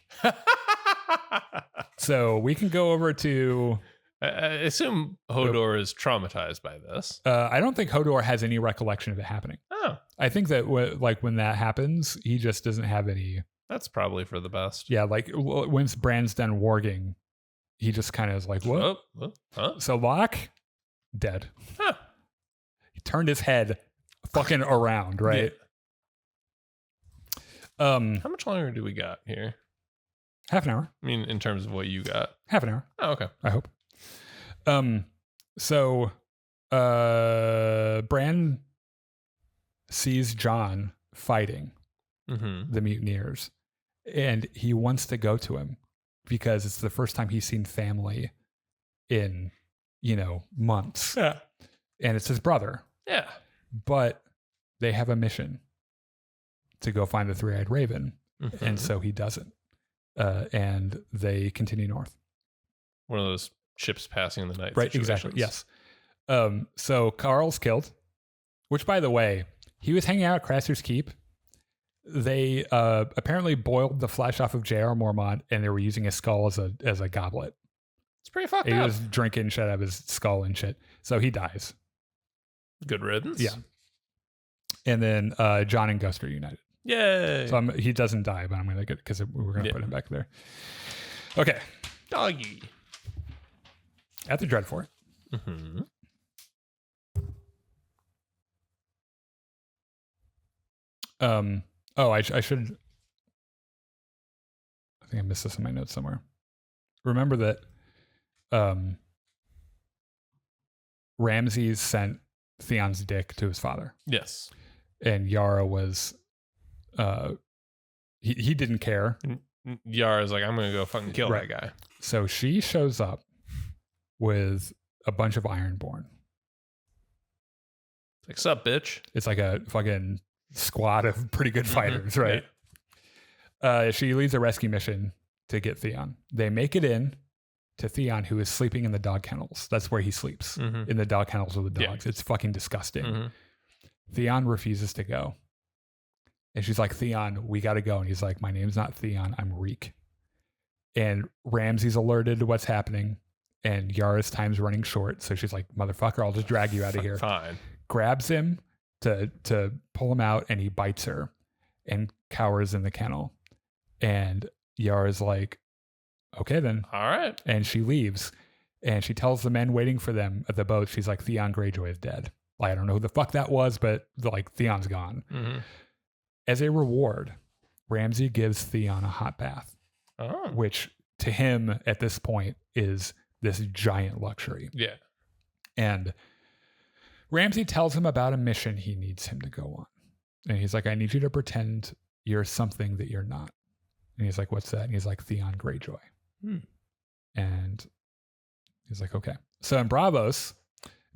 So we can go over to... I assume Hodor is traumatized by this. I don't think Hodor has any recollection of it happening. Oh. I think that when that happens, he just doesn't have any... That's probably for the best. Yeah, like once Bran's done warging, he just kind of is like, "What?" Huh? So Locke, dead. Huh. He turned his head fucking around, right? Yeah. How much longer do we got here? Half an hour. I mean, in terms of what you got. Half an hour. Oh, okay. I hope. So Bran sees John fighting the mutineers, and he wants to go to him because it's the first time he's seen family in, months. Yeah. And it's his brother. Yeah. But they have a mission to go find the three-eyed raven. And so he doesn't. And they continue north. One of those ships passing in the night. Right, situations. exactly. Yes. So Carl's killed, which, by the way, he was hanging out at Craster's Keep. They apparently boiled the flesh off of J.R. Mormont, and they were using his skull as a goblet. It's pretty fucked up. He up. was drinking shit out of his skull and shit. So he dies. Good riddance. Yeah. And then John and Ghost are united. Yay. So he doesn't die, but I'm going to get, because we're going to put him back there. Okay. Doggy. At the Dreadfort. I should. I think I missed this in my notes somewhere. Remember that Ramses sent Theon's dick to his father. Yes. And Yara was, he didn't care. Yara's like, "I'm going to go fucking kill that guy." So she shows up with a bunch of Ironborn. Like, "Sup, bitch?" It's like a fucking squad of pretty good fighters, right? Yeah. She leads a rescue mission to get Theon. They make it in to Theon, who is sleeping in the dog kennels. That's where he sleeps, in the dog kennels with the dogs. Yeah. It's fucking disgusting. Theon refuses to go. And she's like, "Theon, we got to go." And he's like, "My name's not Theon, I'm Reek." And Ramsay's alerted to what's happening, and Yara's time's running short. So she's like, "Motherfucker, I'll just drag you out of here." Fine. Grabs him to pull him out, and he bites her and cowers in the kennel. And Yara's like, "Okay then." All right. And she leaves, and she tells the men waiting for them at the boat, she's like, "Theon Greyjoy is dead." Like, I don't know who the fuck that was, but like, Theon's gone. As a reward, Ramsay gives Theon a hot bath, which to him at this point is this giant luxury. Yeah. And Ramsay tells him about a mission he needs him to go on. And he's like, I need you to pretend you're something that you're not. And he's like, what's that? And he's like, Theon Greyjoy. And he's like, okay. So in Braavos,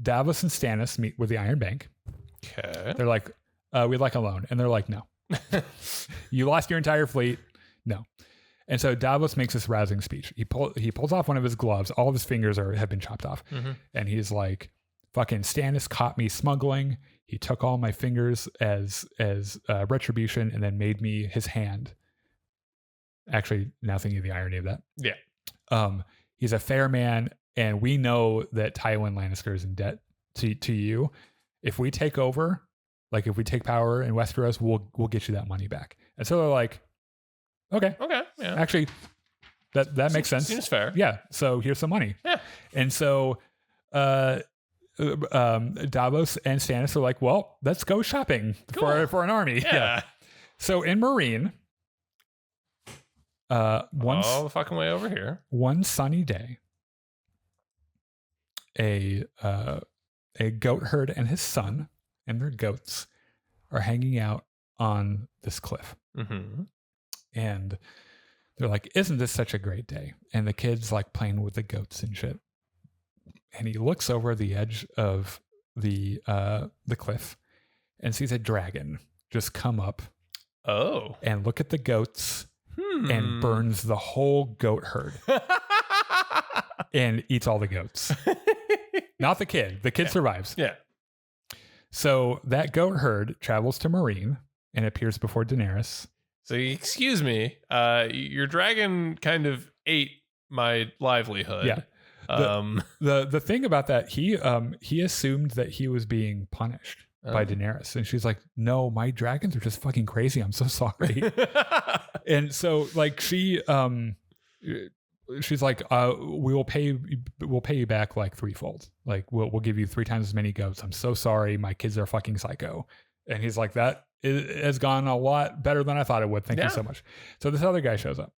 Davos and Stannis meet with the Iron Bank. Okay. They're like, we'd like a loan. And they're like, no. You lost your entire fleet. No. And so Davos makes this rousing speech. He pulls off one of his gloves. All of his fingers have been chopped off. And he's like, fucking Stannis caught me smuggling. He took all my fingers as retribution and then made me his hand. Actually, now thinking of the irony of that. Yeah. He's a fair man, and we know that Tywin Lannister is in debt to you. If we take over, like if we take power in Westeros, we'll get you that money back. And so they're like, okay, yeah. Actually, that makes sense. Seems fair. Yeah. So here's some money. Yeah. And so, Davos and Stannis are like, well, let's go shopping for an army. Yeah. So in Marine, all the fucking way over here. One sunny day, a goat herd and his son and their goats are hanging out on this cliff. And they're like, isn't this such a great day? And the kid's like playing with the goats and shit. And he looks over the edge of the cliff and sees a dragon just come up. And look at the goats and burns the whole goat herd and eats all the goats. Not the kid. The kid survives. Yeah. So that goat herd travels to Marine and appears before Daenerys. So excuse me, your dragon kind of ate my livelihood. Yeah. The thing about that, he assumed that he was being punished by Daenerys, and she's like, "No, my dragons are just fucking crazy. I'm so sorry." And so, like, she's like, "We'll pay you back like threefold. Like, we'll give you 3 times as many goats. I'm so sorry. My kids are fucking psycho." And he's like, "That has gone a lot better than I thought it would. Thank you so much." So this other guy shows up.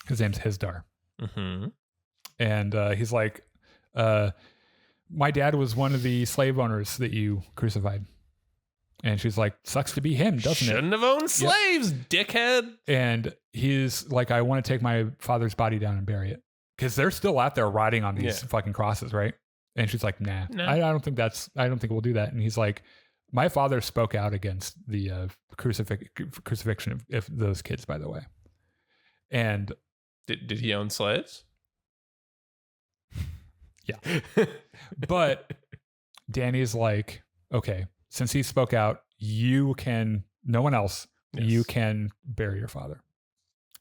His name's Hizdar. And he's like, my dad was one of the slave owners that you crucified. And she's like, sucks to be him, doesn't it? Shouldn't have owned slaves, dickhead. And he's like, I want to take my father's body down and bury it. Because they're still out there riding on these fucking crosses, right? And she's like, nah. I don't think we'll do that. And he's like, my father spoke out against the crucifixion of those kids, by the way. And did he own slaves? Yeah. But Dany's like, okay, since he spoke out, no one else, you can bury your father.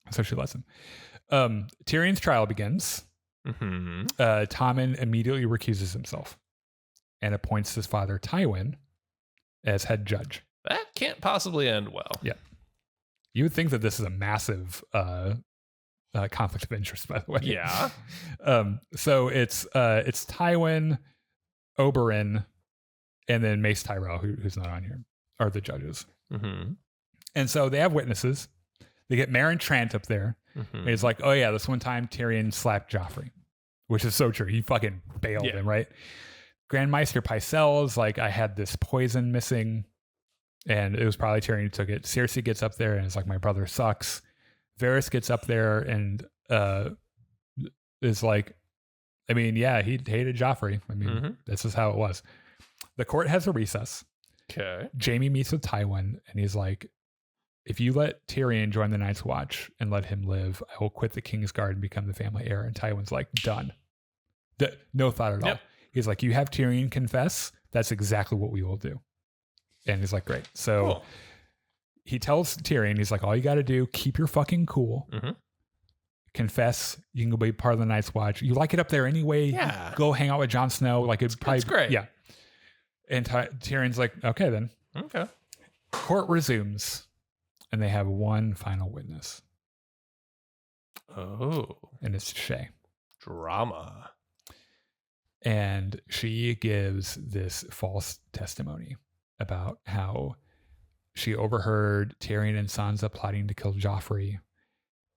So she lets him. Tyrion's trial begins. Tommen immediately recuses himself and appoints his father Tywin as head judge. That can't possibly end well. Yeah. You would think that this is a massive conflict of interest, by the way. Yeah. So it's Tywin, Oberyn, and then Mace Tyrell, who's not on here, are the judges. And so they have witnesses. They get Meryn Trant up there. And he's like, oh yeah, this one time Tyrion slapped Joffrey, which is so true. He fucking bailed him, right? Grand Maester Pycelle's like, I had this poison missing, and it was probably Tyrion who took it. Cersei gets up there and is like, my brother sucks. Varys gets up there and is like, I mean, yeah, he hated Joffrey. I mean, this is how it was. The court has a recess. Okay. Jaime meets with Tywin, and he's like, if you let Tyrion join the Night's Watch and let him live, I will quit the King's Guard and become the family heir. And Tywin's like, done. No thought at all. He's like, you have Tyrion confess. That's exactly what we will do. And he's like, great. So he tells Tyrion, he's like, all you got to do, keep your fucking cool. Confess. You can go be part of the Night's Watch. You like it up there anyway. Yeah. Go hang out with Jon Snow. Like it's great. Yeah. And Tyrion's like, okay, then. Okay. Court resumes. And they have one final witness. Oh. And it's Shay. Drama. And she gives this false testimony about how she overheard Tyrion and Sansa plotting to kill Joffrey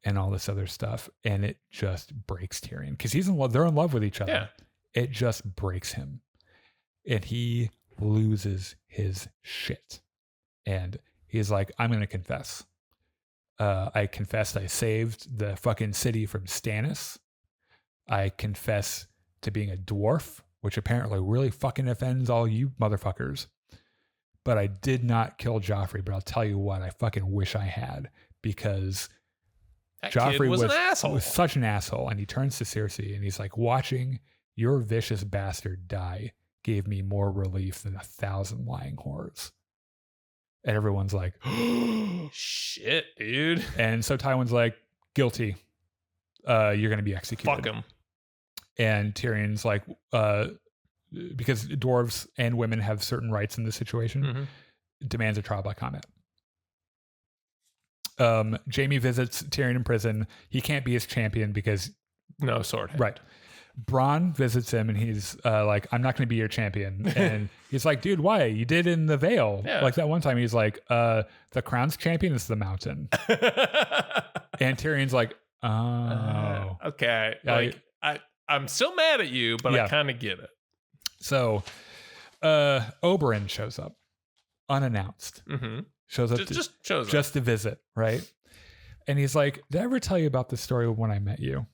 and all this other stuff. And it just breaks Tyrion because he's in love. They're in love with each other. Yeah. It just breaks him. And he loses his shit. And he's like, I'm going to confess. I confessed I saved the fucking city from Stannis. I confess to being a dwarf, which apparently really fucking offends all you motherfuckers. But I did not kill Joffrey, but I'll tell you what, I fucking wish I had, because that Joffrey kid was an asshole. was such an asshole. And he turns to Cersei and he's like, watching your vicious bastard die gave me more relief than 1,000 lying whores. And everyone's like, shit, dude. And so Tywin's like, guilty. You're going to be executed. Fuck him. And Tyrion's like, because dwarves and women have certain rights in this situation, demands a trial by combat. Jaime visits Tyrion in prison. He can't be his champion because no sword hand. Right. Bronn visits him and he's like, I'm not going to be your champion. And he's like, dude, why? You did in the Vale. Yeah. Like that one time he's like, the crown's champion is the mountain. And Tyrion's like, oh. Okay. Like, I'm still mad at you, but I kind of get it. So Oberyn shows up unannounced. Shows up just to visit, right? And he's like, did I ever tell you about the story of when I met you?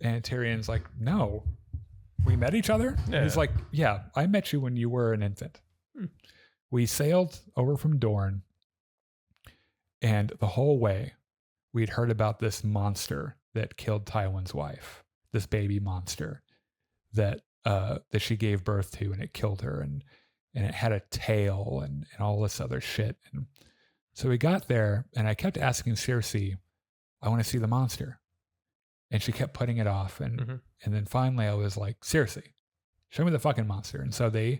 And Tyrion's like, no. We met each other? Yeah. And he's like, yeah, I met you when you were an infant. We sailed over from Dorne, and the whole way we'd heard about this monster that killed Tywin's wife, this baby monster that she gave birth to, and it killed her, and it had a tail and all this other shit. And so we got there, and I kept asking Cersei, I want to see the monster. And she kept putting it off. And then finally I was like, Cersei, show me the fucking monster. And so they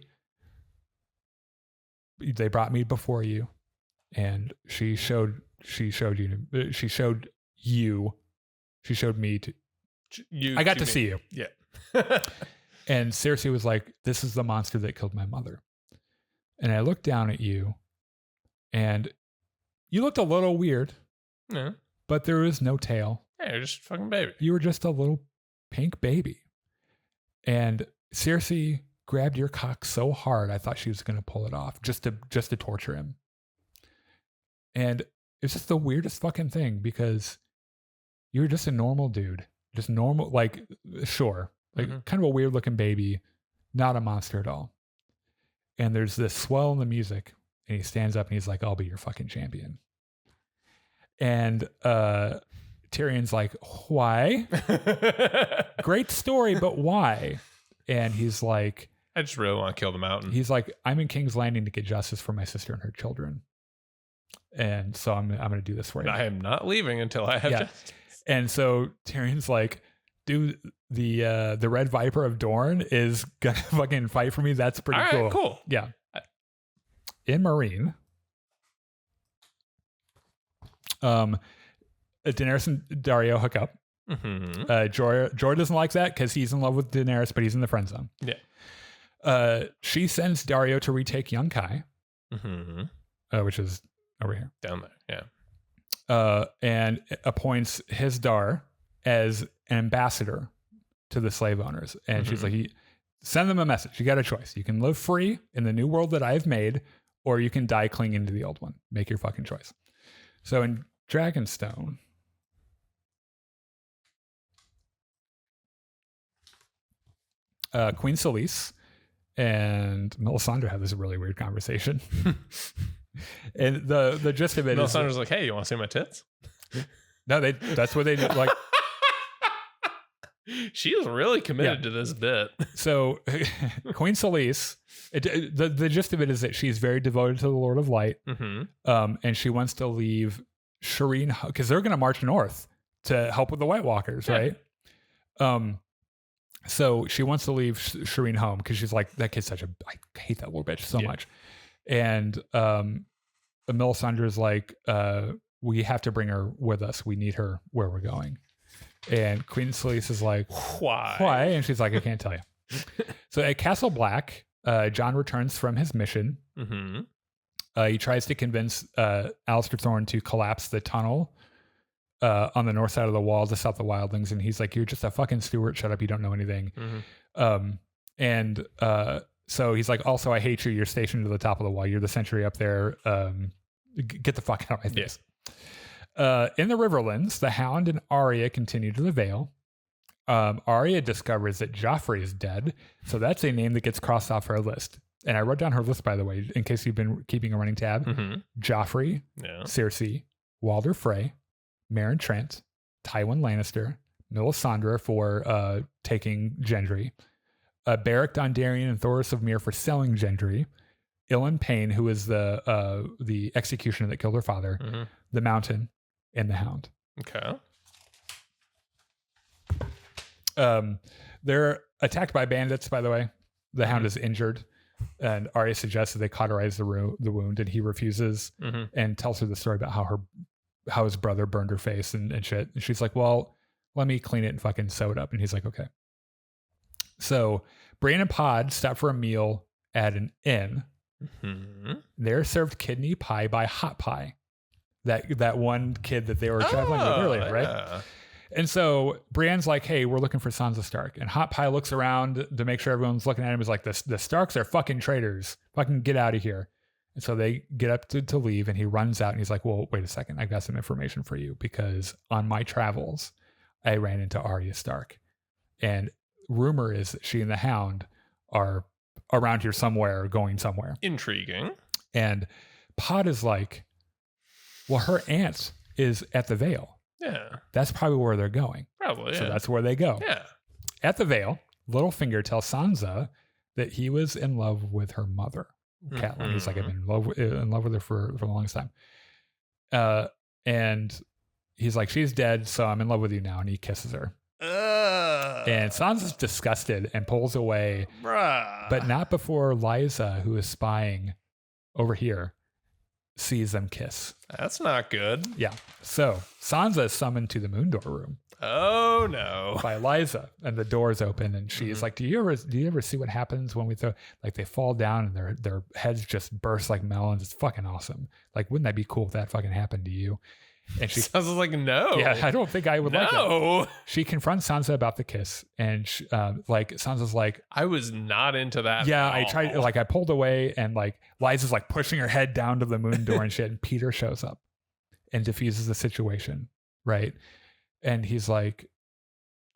brought me before you, and she showed me to you. I got to see you. Yeah. And Cersei was like, this is the monster that killed my mother. And I looked down at you, and you looked a little weird. Yeah. But there was no tail. Yeah, you're just a fucking baby. You were just a little pink baby. And Cersei grabbed your cock so hard, I thought she was going to pull it off just to torture him. And it's just the weirdest fucking thing, because you were just a normal dude. Just normal, like, sure. Like, kind of a weird looking baby, not a monster at all. And there's this swell in the music, and he stands up and he's like, I'll be your fucking champion. And Tyrion's like, why? Great story, but why? And he's like, I just really want to kill the mountain. He's like, I'm in King's Landing to get justice for my sister and her children. And so I'm going to do this for you. I am not leaving until I have justice. And so Tyrion's like, dude, the Red Viper of Dorne is going to fucking fight for me. That's pretty cool. All right, cool. Yeah. In Marine, Daenerys and Dario hook up. Jorah doesn't like that because he's in love with Daenerys, but he's in the friend zone. Yeah. She sends Dario to retake young Kai, which is over here. Down there, yeah. And appoints his Dar as an ambassador to the slave owners. And she's like, send them a message. You got a choice. You can live free in the new world that I've made, or you can die clinging to the old one. Make your fucking choice. So in Dragonstone, Queen Selyse and Melisandre have this really weird conversation. And the gist of it is Melisandre's like, hey, you want to see my tits? No, that's what they do. Like, she is really committed to this bit. So Queen Selyse, the gist of it is that she's very devoted to the Lord of Light. And she wants to leave Shireen, because they're going to march north to help with the White Walkers, right? So she wants to leave Shireen home because she's like, that kid's I hate that little bitch so much. And Melisandre's like, we have to bring her with us. We need her where we're going. And Queen Selyse is like, why? And she's like, I can't tell you. So at Castle Black, Jon returns from his mission He tries to convince Alistair Thorne to collapse the tunnel on the north side of the wall to stop the wildlings, and he's like, "You're just a fucking steward. Shut up. You don't know anything." So he's like, "Also, I hate you. You're stationed to the top of the wall. You're the sentry up there. Get the fuck out of my face." In the Riverlands, the Hound and Arya continue to the Vale. Arya discovers that Joffrey is dead, so that's a name that gets crossed off her list. And I wrote down her list, by the way, in case you've been keeping a running tab. Joffrey, Cersei, Walder Frey, Meryn Trant, Tywin Lannister, Melisandre for taking Gendry, Beric Dondarrion and Thoros of Myr for selling Gendry, Ilyn Payne, who is the executioner that killed her father, the Mountain, and the Hound. Okay. They're attacked by bandits, by the way. The Hound is injured, and Arya suggests that they cauterize the wound, and he refuses and tells her the story about how his brother burned her face and shit. And she's like, "Well, let me clean it and fucking sew it up." And he's like, "Okay." So Bran and Pod stop for a meal at an inn. They're served kidney pie by Hot Pie, that one kid that they were traveling with earlier, right? Yeah. And so Brienne's like, "Hey, we're looking for Sansa Stark." And Hot Pie looks around to make sure everyone's looking at him. Is like, the Starks are fucking traitors. Fucking get out of here. And so they get up to leave, and he runs out, and he's like, "Well, wait a second. I've got some information for you, because on my travels, I ran into Arya Stark. And rumor is that she and the Hound are around here somewhere, going somewhere." Intriguing. And Pod is like, "Well, her aunt is at the Vale. Yeah. That's probably where they're going." Probably, yeah. So that's where they go. Yeah. At the Vale, Littlefinger tells Sansa that he was in love with her mother, Catelyn. He's like, "I've been in love with her for the longest time." And he's like, "She's dead, so I'm in love with you now." And he kisses her. And Sansa's disgusted and pulls away, but not before Lysa, who is spying over here, sees them kiss. That's not good. Yeah. So Sansa is summoned to the Moondor room. Oh no. By Lysa, and the doors open, and she's like, do you ever see what happens when we throw, like, they fall down and their heads just burst like melons? It's fucking awesome. Like, wouldn't that be cool if that fucking happened to you? And she sounds like, no. Yeah, I don't think I would like it. She confronts Sansa about the kiss, and Sansa's like, "I was not into that." Yeah, I tried. Like, I pulled away, and like Lysa's like pushing her head down to the moon door and shit. And Peter shows up and diffuses the situation, right? And he's like,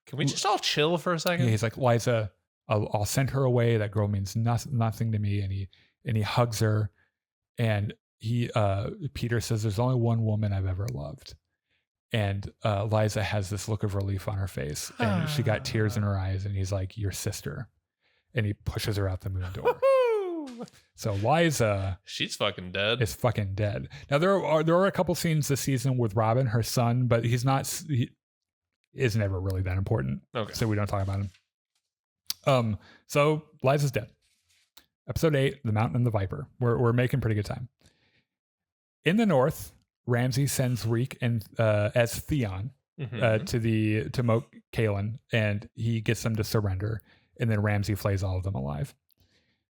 "Can we just all chill for a second?" Yeah, he's like, "Lysa, I'll send her away. That girl means nothing to me." And he hugs her, and Peter says, "There's only one woman I've ever loved." And Lysa has this look of relief on her face, and she got tears in her eyes, and he's like, "Your sister." And he pushes her out the moon door. So Lysa, she's fucking dead. Is fucking dead. Now there are a couple scenes this season with Robin, her son, but he is never really that important. Okay. So we don't talk about him. So Lysa's dead. Episode 8, The Mountain and the Viper. We're making pretty good time. In the north, Ramsay sends Reek and as Theon to Moat Cailin, and he gets them to surrender. And then Ramsay flays all of them alive.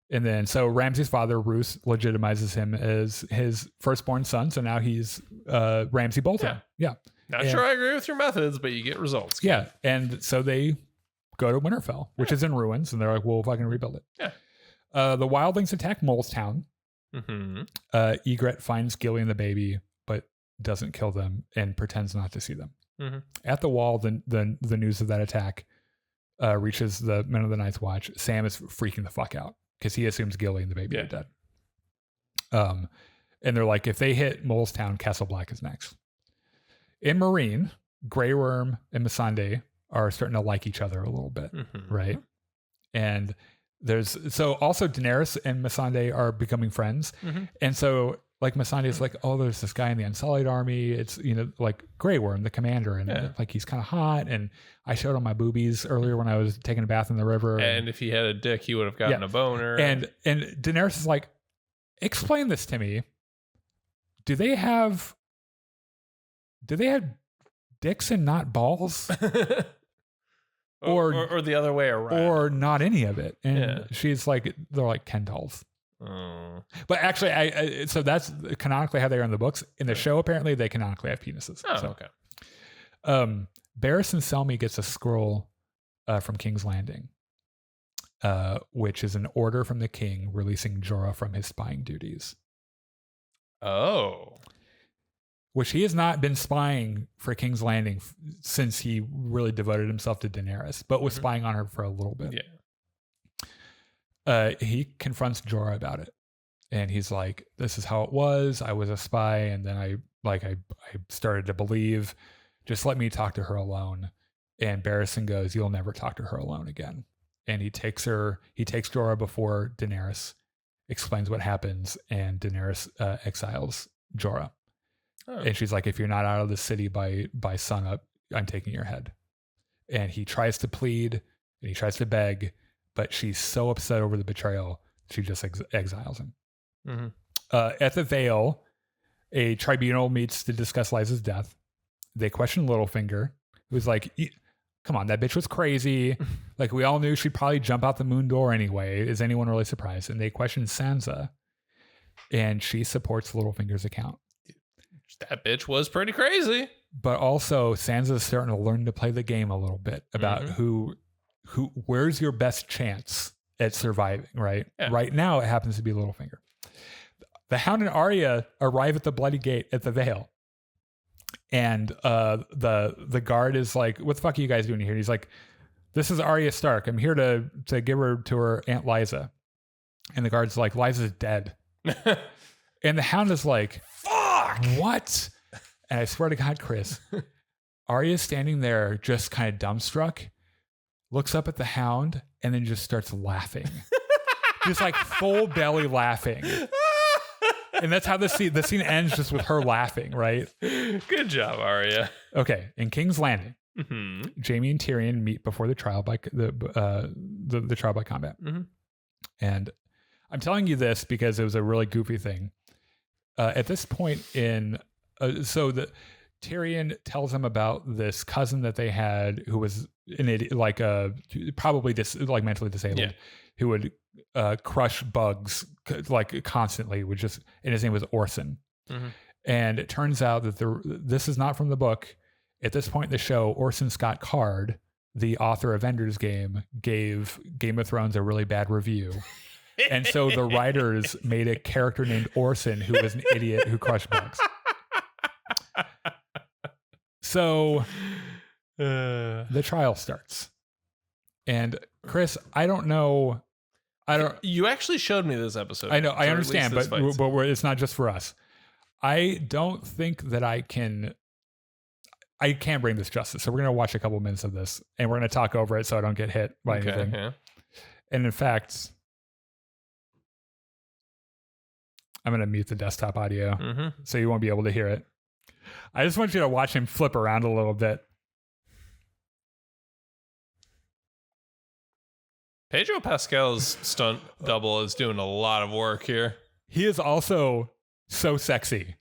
And then so Ramsay's father, Roose, legitimizes him as his firstborn son. So now he's Ramsay Bolton. Yeah. Not sure I agree with your methods, but you get results. Yeah. And so they go to Winterfell, which is in ruins, and they're like, "We'll fucking rebuild it." Yeah. The wildlings attack Molestown. Ygritte finds Gilly and the baby, but doesn't kill them and pretends not to see them. At the wall, the news of that attack reaches the Men of the Night's Watch. Sam is freaking the fuck out because he assumes Gilly and the baby are dead. And they're like, if they hit Molestown, Castle Black is next. In Marine, Grey Worm and Missandei are starting to like each other a little bit, right? And also Daenerys and Missandei are becoming friends. And so like Missandei is like, "Oh, there's this guy in the Unsullied army. It's, like Grey Worm, the commander. And like, he's kind of hot. And I showed him my boobies earlier when I was taking a bath in the river. And if he had a dick, he would have gotten a boner. And Daenerys is like, "Explain this to me. Do they have dicks and not balls?" or the other way around, or not any of it. And she's like, they're like Ken dolls. But actually, so that's canonically how they are in the books. In the show, apparently, they canonically have penises. Oh, so. okay. Barris and Selmy gets a scroll from King's Landing, which is an order from the king releasing Jorah from his spying duties. Oh. Which he has not been spying for King's Landing since he really devoted himself to Daenerys, but was spying on her for a little bit. Yeah. He confronts Jorah about it. And he's like, this is how it was. I was a spy. And then I started to believe, just let me talk to her alone. And Barristan goes, you'll never talk to her alone again. And he takes Jorah before Daenerys, explains what happens, and Daenerys exiles Jorah. Oh. And she's like, if you're not out of the city by sunup, I'm taking your head. And he tries to plead and he tries to beg, but she's so upset over the betrayal, she just exiles him. Mm-hmm. At the Vale, a tribunal meets to discuss Lysa's death. They question Littlefinger, who's like, come on, that bitch was crazy. Like, we all knew she'd probably jump out the moon door anyway. Is anyone really surprised? And they question Sansa, and she supports Littlefinger's account. That bitch was pretty crazy. But also, Sansa's starting to learn to play the game a little bit about where's your best chance at surviving, right? Yeah. Right now, it happens to be Littlefinger. The Hound and Arya arrive at the Bloody Gate at the Vale. And the guard is like, what the fuck are you guys doing here? And he's like, this is Arya Stark. I'm here to give her to her Aunt Lysa. And the guard's like, Lysa's dead. And the Hound is like, fuck, what? And I swear to God, Chris, Arya's standing there just kind of dumbstruck, looks up at the Hound, and then just starts laughing. Just like full belly laughing. And that's how the scene ends, just with her laughing, right? Good job, Arya. Okay, in King's Landing, Jaime and Tyrion meet before the trial by the trial by combat. And I'm telling you this because it was a really goofy thing. At this point Tyrion tells him about this cousin that they had who was an idiot, like probably mentally disabled, who would crush bugs like constantly, and his name was Orson. And it turns out that this is not from the book. At this point in the show, Orson Scott Card, the author of Ender's Game, gave Game of Thrones a really bad review. And so the writers made a character named Orson who was an idiot who crushed bugs. So the trial starts. And Chris, I don't know. You actually showed me this episode. I know, I understand, but it's not just for us. I don't think that I can bring this justice. So we're going to watch a couple minutes of this and we're going to talk over it so I don't get hit by anything. Yeah. And in fact, I'm going to mute the desktop audio so you won't be able to hear it. I just want you to watch him flip around a little bit. Pedro Pascal's stunt double is doing a lot of work here. He is also so sexy.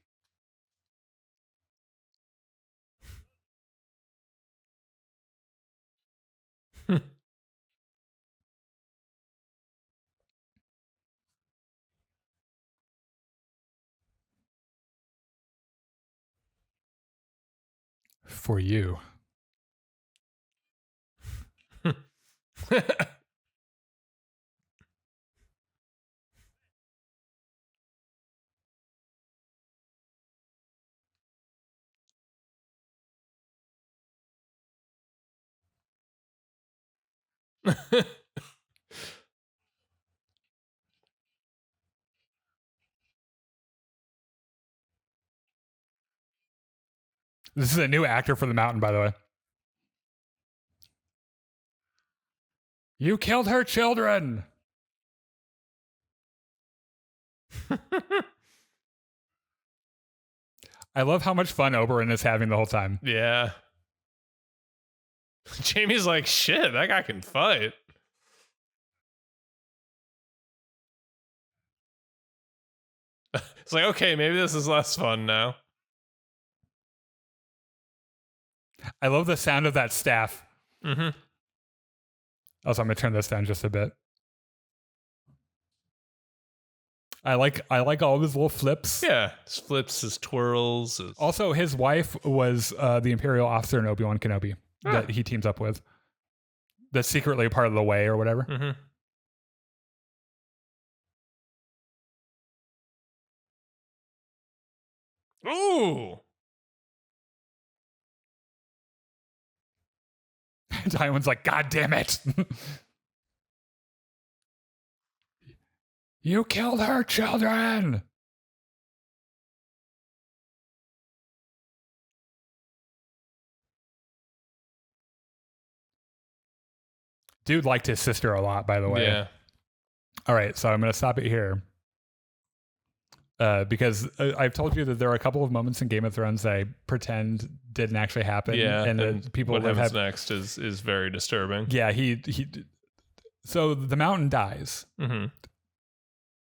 For you. This is a new actor for the Mountain, by the way. You killed her children. I love how much fun Oberyn is having the whole time. Yeah. Jamie's like, shit, that guy can fight. It's like, okay, maybe this is less fun now. I love the sound of that staff. Also, I'm going to turn this down just a bit. I like all of his little flips. Yeah, his flips, his twirls. Also, his wife was the Imperial officer in Obi-Wan Kenobi that he teams up with. That's secretly a part of the way or whatever. Mm-hmm. Ooh. Tywin's like, God damn it. You killed her children. Dude liked his sister a lot, by the way. Yeah. All right, so I'm going to stop it here. Because I've told you that there are a couple of moments in Game of Thrones that I pretend didn't actually happen. Yeah, and people what happens next is very disturbing. Yeah, so the mountain dies. Mm-hmm.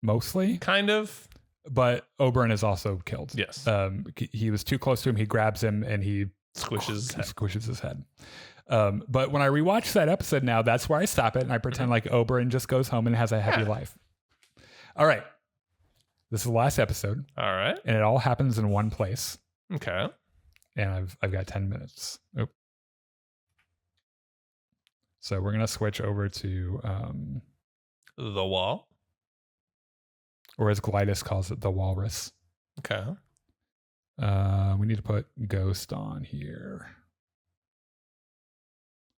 Mostly. Kind of. But Oberyn is also killed. Yes. He was too close to him. He grabs him and he squishes his head. But when I rewatch that episode now, that's where I stop it and I pretend like Oberyn just goes home and has a happy life. All right. This is the last episode. All right. And it all happens in one place. Okay. And I've got 10 minutes. Oh. So we're going to switch over to the wall. Or as Glidus calls it, the walrus. Okay. We need to put Ghost on here.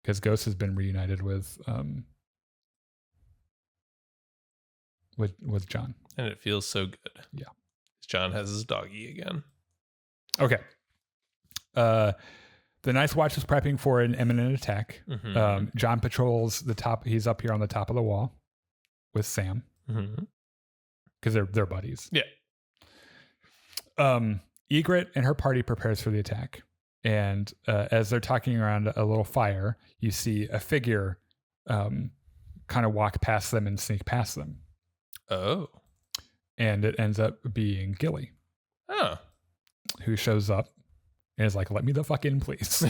Because Ghost has been reunited with John. And it feels so good. Yeah. John has his doggy again. Okay. The Night's Watch is prepping for an imminent attack. Mm-hmm. John patrols the top. He's up here on the top of the wall with Sam. Mm-hmm. Because they're buddies. Yeah. Ygritte and her party prepares for the attack. And as they're talking around a little fire, you see a figure kind of walk past them and sneak past them. Oh. And it ends up being Gilly. Oh. Who shows up and is like, let me the fuck in, please.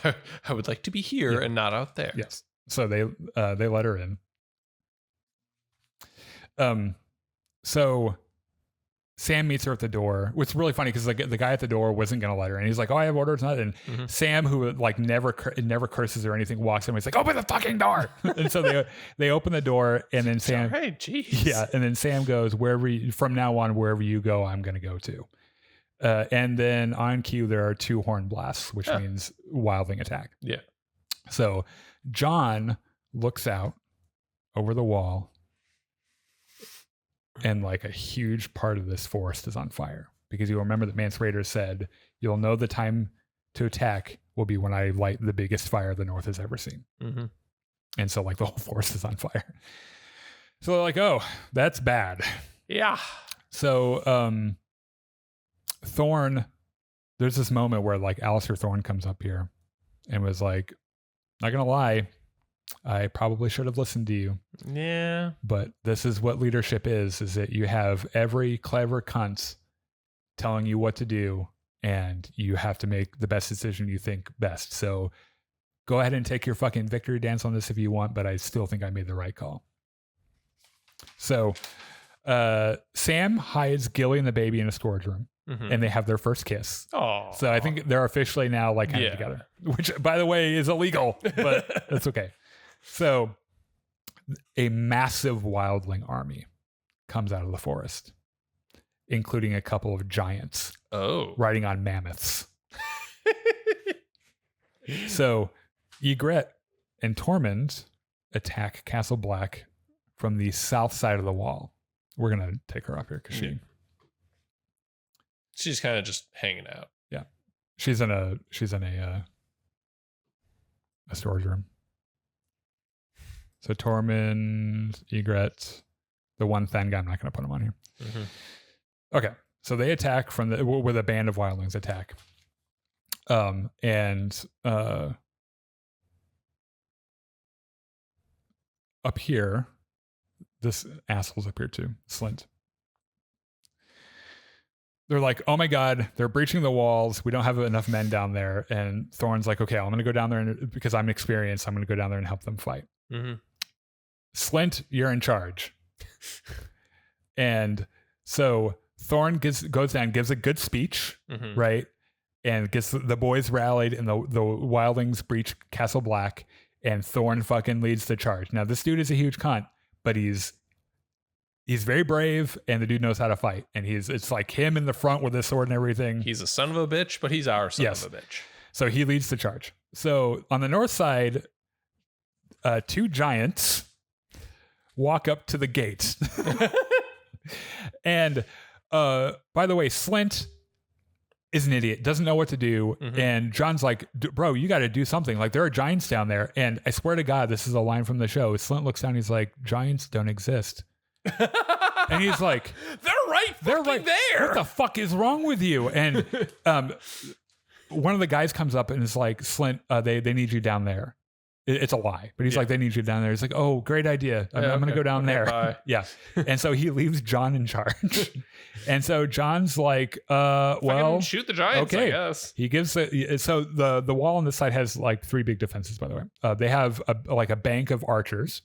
I would like to be here and not out there. Yes. So they let her in. So Sam meets her at the door, which is really funny because the guy at the door wasn't going to let her in. He's like, oh, I have orders not. And Sam, who like never curses or anything, walks in and he's like, open the fucking door. And so they open the door and then Sam, hey, geez. Yeah. And then Sam goes, from now on, wherever you go, I'm going to go to. And then on cue, there are 2 horn blasts, which means wildling attack. Yeah. So John looks out over the wall and like a huge part of this forest is on fire because you'll remember that Mance Rayder said, you'll know the time to attack will be when I light the biggest fire the North has ever seen. Mm-hmm. And so like the whole forest is on fire. So they're like, oh, that's bad. Yeah. So, Thorne, there's this moment where like Alistair Thorne comes up here and was like, not gonna lie, I probably should have listened to you. Yeah. But this is what leadership is that you have every clever cunt telling you what to do and you have to make the best decision you think best. So go ahead and take your fucking victory dance on this if you want, but I still think I made the right call. So Sam hides Gilly and the baby in a storage room. Mm-hmm. And they have their first kiss. Oh, so I think they're officially now like kind of together, which by the way is illegal, but that's okay. So a massive wildling army comes out of the forest, including a couple of giants riding on mammoths. So Ygritte and Tormund attack Castle Black from the south side of the wall. We're going to take her up here because she's kind of just hanging out. Yeah. She's in a storage room. So Tormund, Ygritte, the one Than guy, I'm not going to put him on here. Mm-hmm. Okay. So they attack with a band of wildlings attack. And up here, this asshole's up here too, Slint. They're like, oh my God, they're breaching the walls. We don't have enough men down there. And Thorne's like, okay, I'm going to go down there because I'm experienced. I'm going to go down there and help them fight. Mm-hmm. Slint, you're in charge. And so Thorn goes down, gives a good speech, right? And gets the boys rallied, and the wildlings breach Castle Black, and Thorn fucking leads the charge. Now, this dude is a huge cunt, but he's very brave, and the dude knows how to fight. And it's like him in the front with his sword and everything. He's a son of a bitch, but he's our son of a bitch. So he leads the charge. So on the north side, 2 giants walk up to the gate. And by the way, Slint is an idiot, doesn't know what to do. And John's like, bro, you got to do something. Like, there are giants down there. And I swear to God, this is a line from the show. Slint looks down, he's like, giants don't exist. And he's like, they're right there. What the fuck is wrong with you? And one of the guys comes up and is like, Slint, they need you down there. It's a lie, but he's like, they need you down there. He's like, oh, great idea. I'm going to go down there. Bye. Yeah. And so he leaves John in charge. And so John's like, well, shoot the giants, okay. I guess. He gives so the wall on this side has like 3 big defenses, by the way. They have a bank of archers.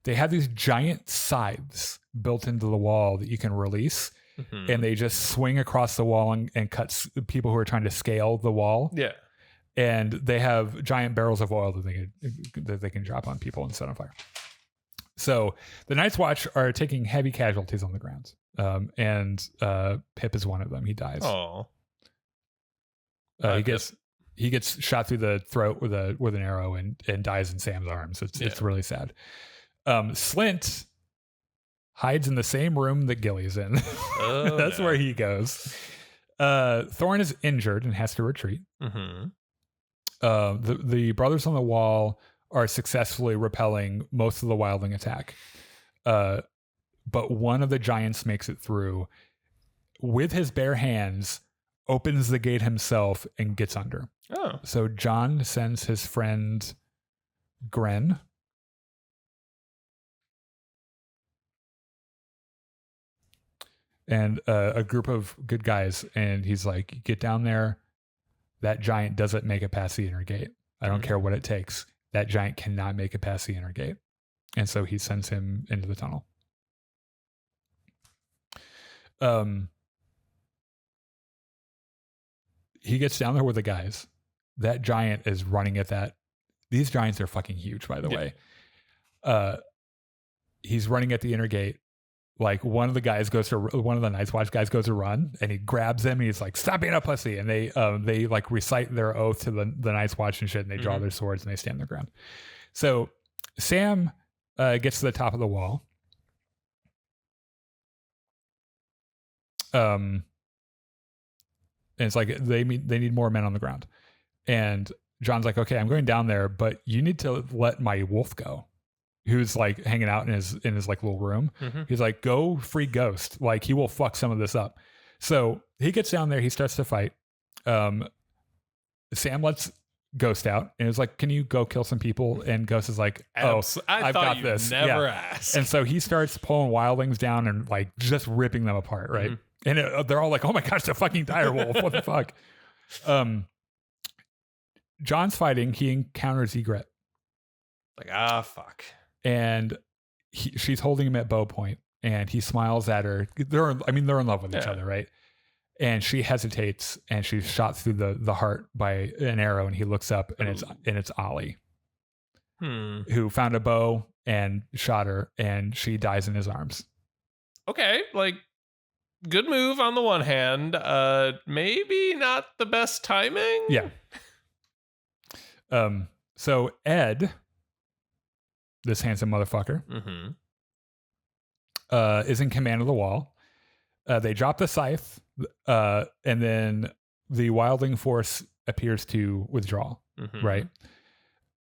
They have these giant scythes built into the wall that you can release. And they just swing across the wall and cut people who are trying to scale the wall. Yeah. And they have giant barrels of oil that they can drop on people and set on fire. So the Night's Watch are taking heavy casualties on the ground. And Pip is one of them. He dies. Oh. He gets shot through the throat with an arrow and dies in Sam's arms. It's really sad. Slint hides in the same room that Gilly's in. That's where he goes. Thorn is injured and has to retreat. The brothers on the wall are successfully repelling most of the wildling attack. But one of the giants makes it through with his bare hands, opens the gate himself, and gets under. Oh. So John sends his friend Gren and a group of good guys, and he's like, get down there. That giant doesn't make it past the inner gate. I don't care what it takes. That giant cannot make it past the inner gate. And so he sends him into the tunnel. He gets down there with the guys. That giant is running at that. These giants are fucking huge, by the way. He's running at the inner gate. Like, one of the Night's Watch guys goes to run, and he grabs him, and he's like, stop being a pussy. And they like recite their oath to the Night's Watch and shit, and they draw their swords and they stand their ground. So Sam gets to the top of the wall. And it's like they need more men on the ground. And John's like, okay, I'm going down there, but you need to let my wolf go, who's like hanging out in his like little room. He's like, go free Ghost. Like, he will fuck some of this up. So he gets down there, he starts to fight. Sam lets Ghost out and is like, can you go kill some people? And Ghost is like, I've got this. Never asked. And so he starts pulling wildlings down and like just ripping them apart, right? And they're all like, oh my gosh, the fucking dire wolf. What the fuck? John's fighting, he encounters Egret. Like, fuck. And she's holding him at bow point, and he smiles at her. They're in love with each other, right? And she hesitates, and she's shot through the heart by an arrow, and he looks up, and it's Ollie, who found a bow and shot her, and she dies in his arms. Okay, like, good move on the one hand, maybe not the best timing. Yeah. So Ed, this handsome motherfucker, is in command of the wall. They drop the scythe, and then the wildling force appears to withdraw, right?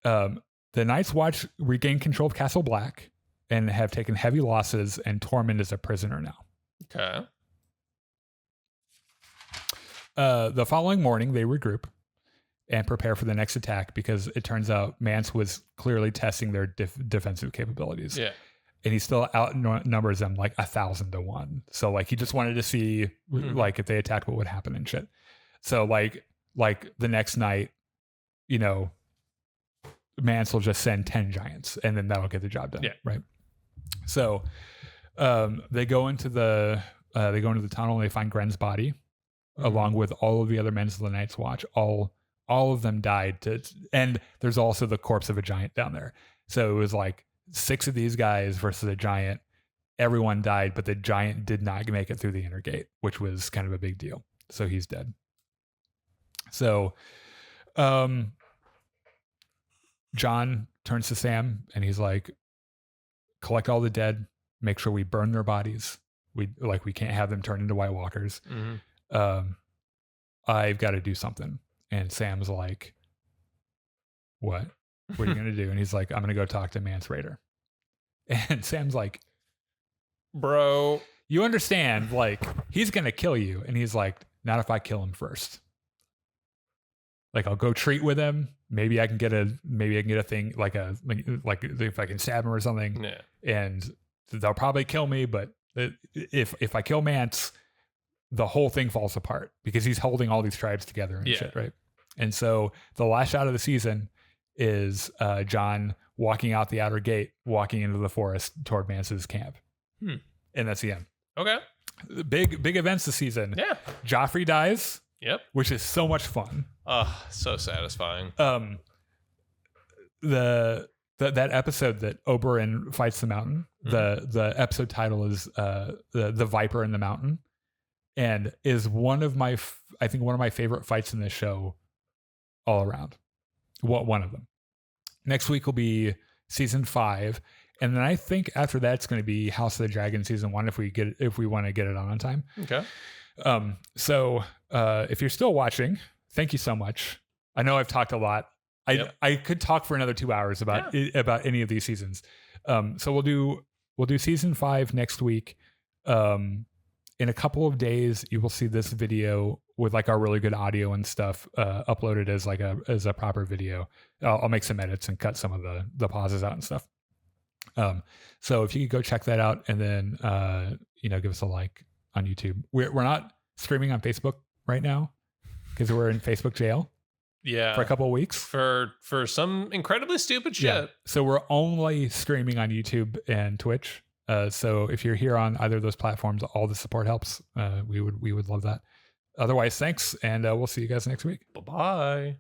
The Night's Watch regain control of Castle Black and have taken heavy losses, and Tormund is a prisoner now. Okay. The following morning, they regroup and prepare for the next attack, because it turns out Mance was clearly testing their defensive capabilities. Yeah. And he still outnumbers them like 1,000 to 1. So like, he just wanted to see like if they attacked, what would happen and shit. So like the next night, Mance will just send 10 giants, and then that'll get the job done. Yeah. Right. So They go into the tunnel and they find Gren's body, along with all of the other men of the Night's Watch. All of them died. And there's also the corpse of a giant down there. So it was like 6 of these guys versus a giant. Everyone died, but the giant did not make it through the inner gate, which was kind of a big deal. So he's dead. So, John turns to Sam and he's like, collect all the dead, make sure we burn their bodies. We can't have them turn into White Walkers. I've got to do something. And Sam's like, what are you going to do? And he's like, I'm going to go talk to Mance Rayder. And Sam's like, bro, you understand, like, he's going to kill you. And he's like, not if I kill him first. Like, I'll go treat with him. Maybe I can get a thing like if I can stab him or something. Yeah. And they'll probably kill me. But if I kill Mance, the whole thing falls apart because he's holding all these tribes together and shit, right? And so the last shot of the season is John walking out the outer gate, walking into the forest toward Mance's camp. And that's the end. Okay. Big events this season. Yeah. Joffrey dies. Yep. Which is so much fun. Oh, so satisfying. That episode that Oberyn fights the mountain, the episode title is the Viper in the Mountain, and is one of my favorite fights in this show all around. One of them. Next week will be season 5. And then I think after that it's going to be House of the Dragon season 1 if we want to get it on time. Okay. So if you're still watching, thank you so much. I know I've talked a lot. I could talk for another 2 hours about any of these seasons. So we'll do season 5 next week. In a couple of days, you will see this video with like our really good audio and stuff uploaded as a proper video. I'll make some edits and cut some of the pauses out and stuff. So if you could go check that out and then give us a like on YouTube. We're not streaming on Facebook right now because we're in Facebook jail. Yeah, for a couple of weeks for some incredibly stupid shit. Yeah. So we're only streaming on YouTube and Twitch. So if you're here on either of those platforms, all the support helps. We would love that. Otherwise, thanks, and we'll see you guys next week. Bye-bye.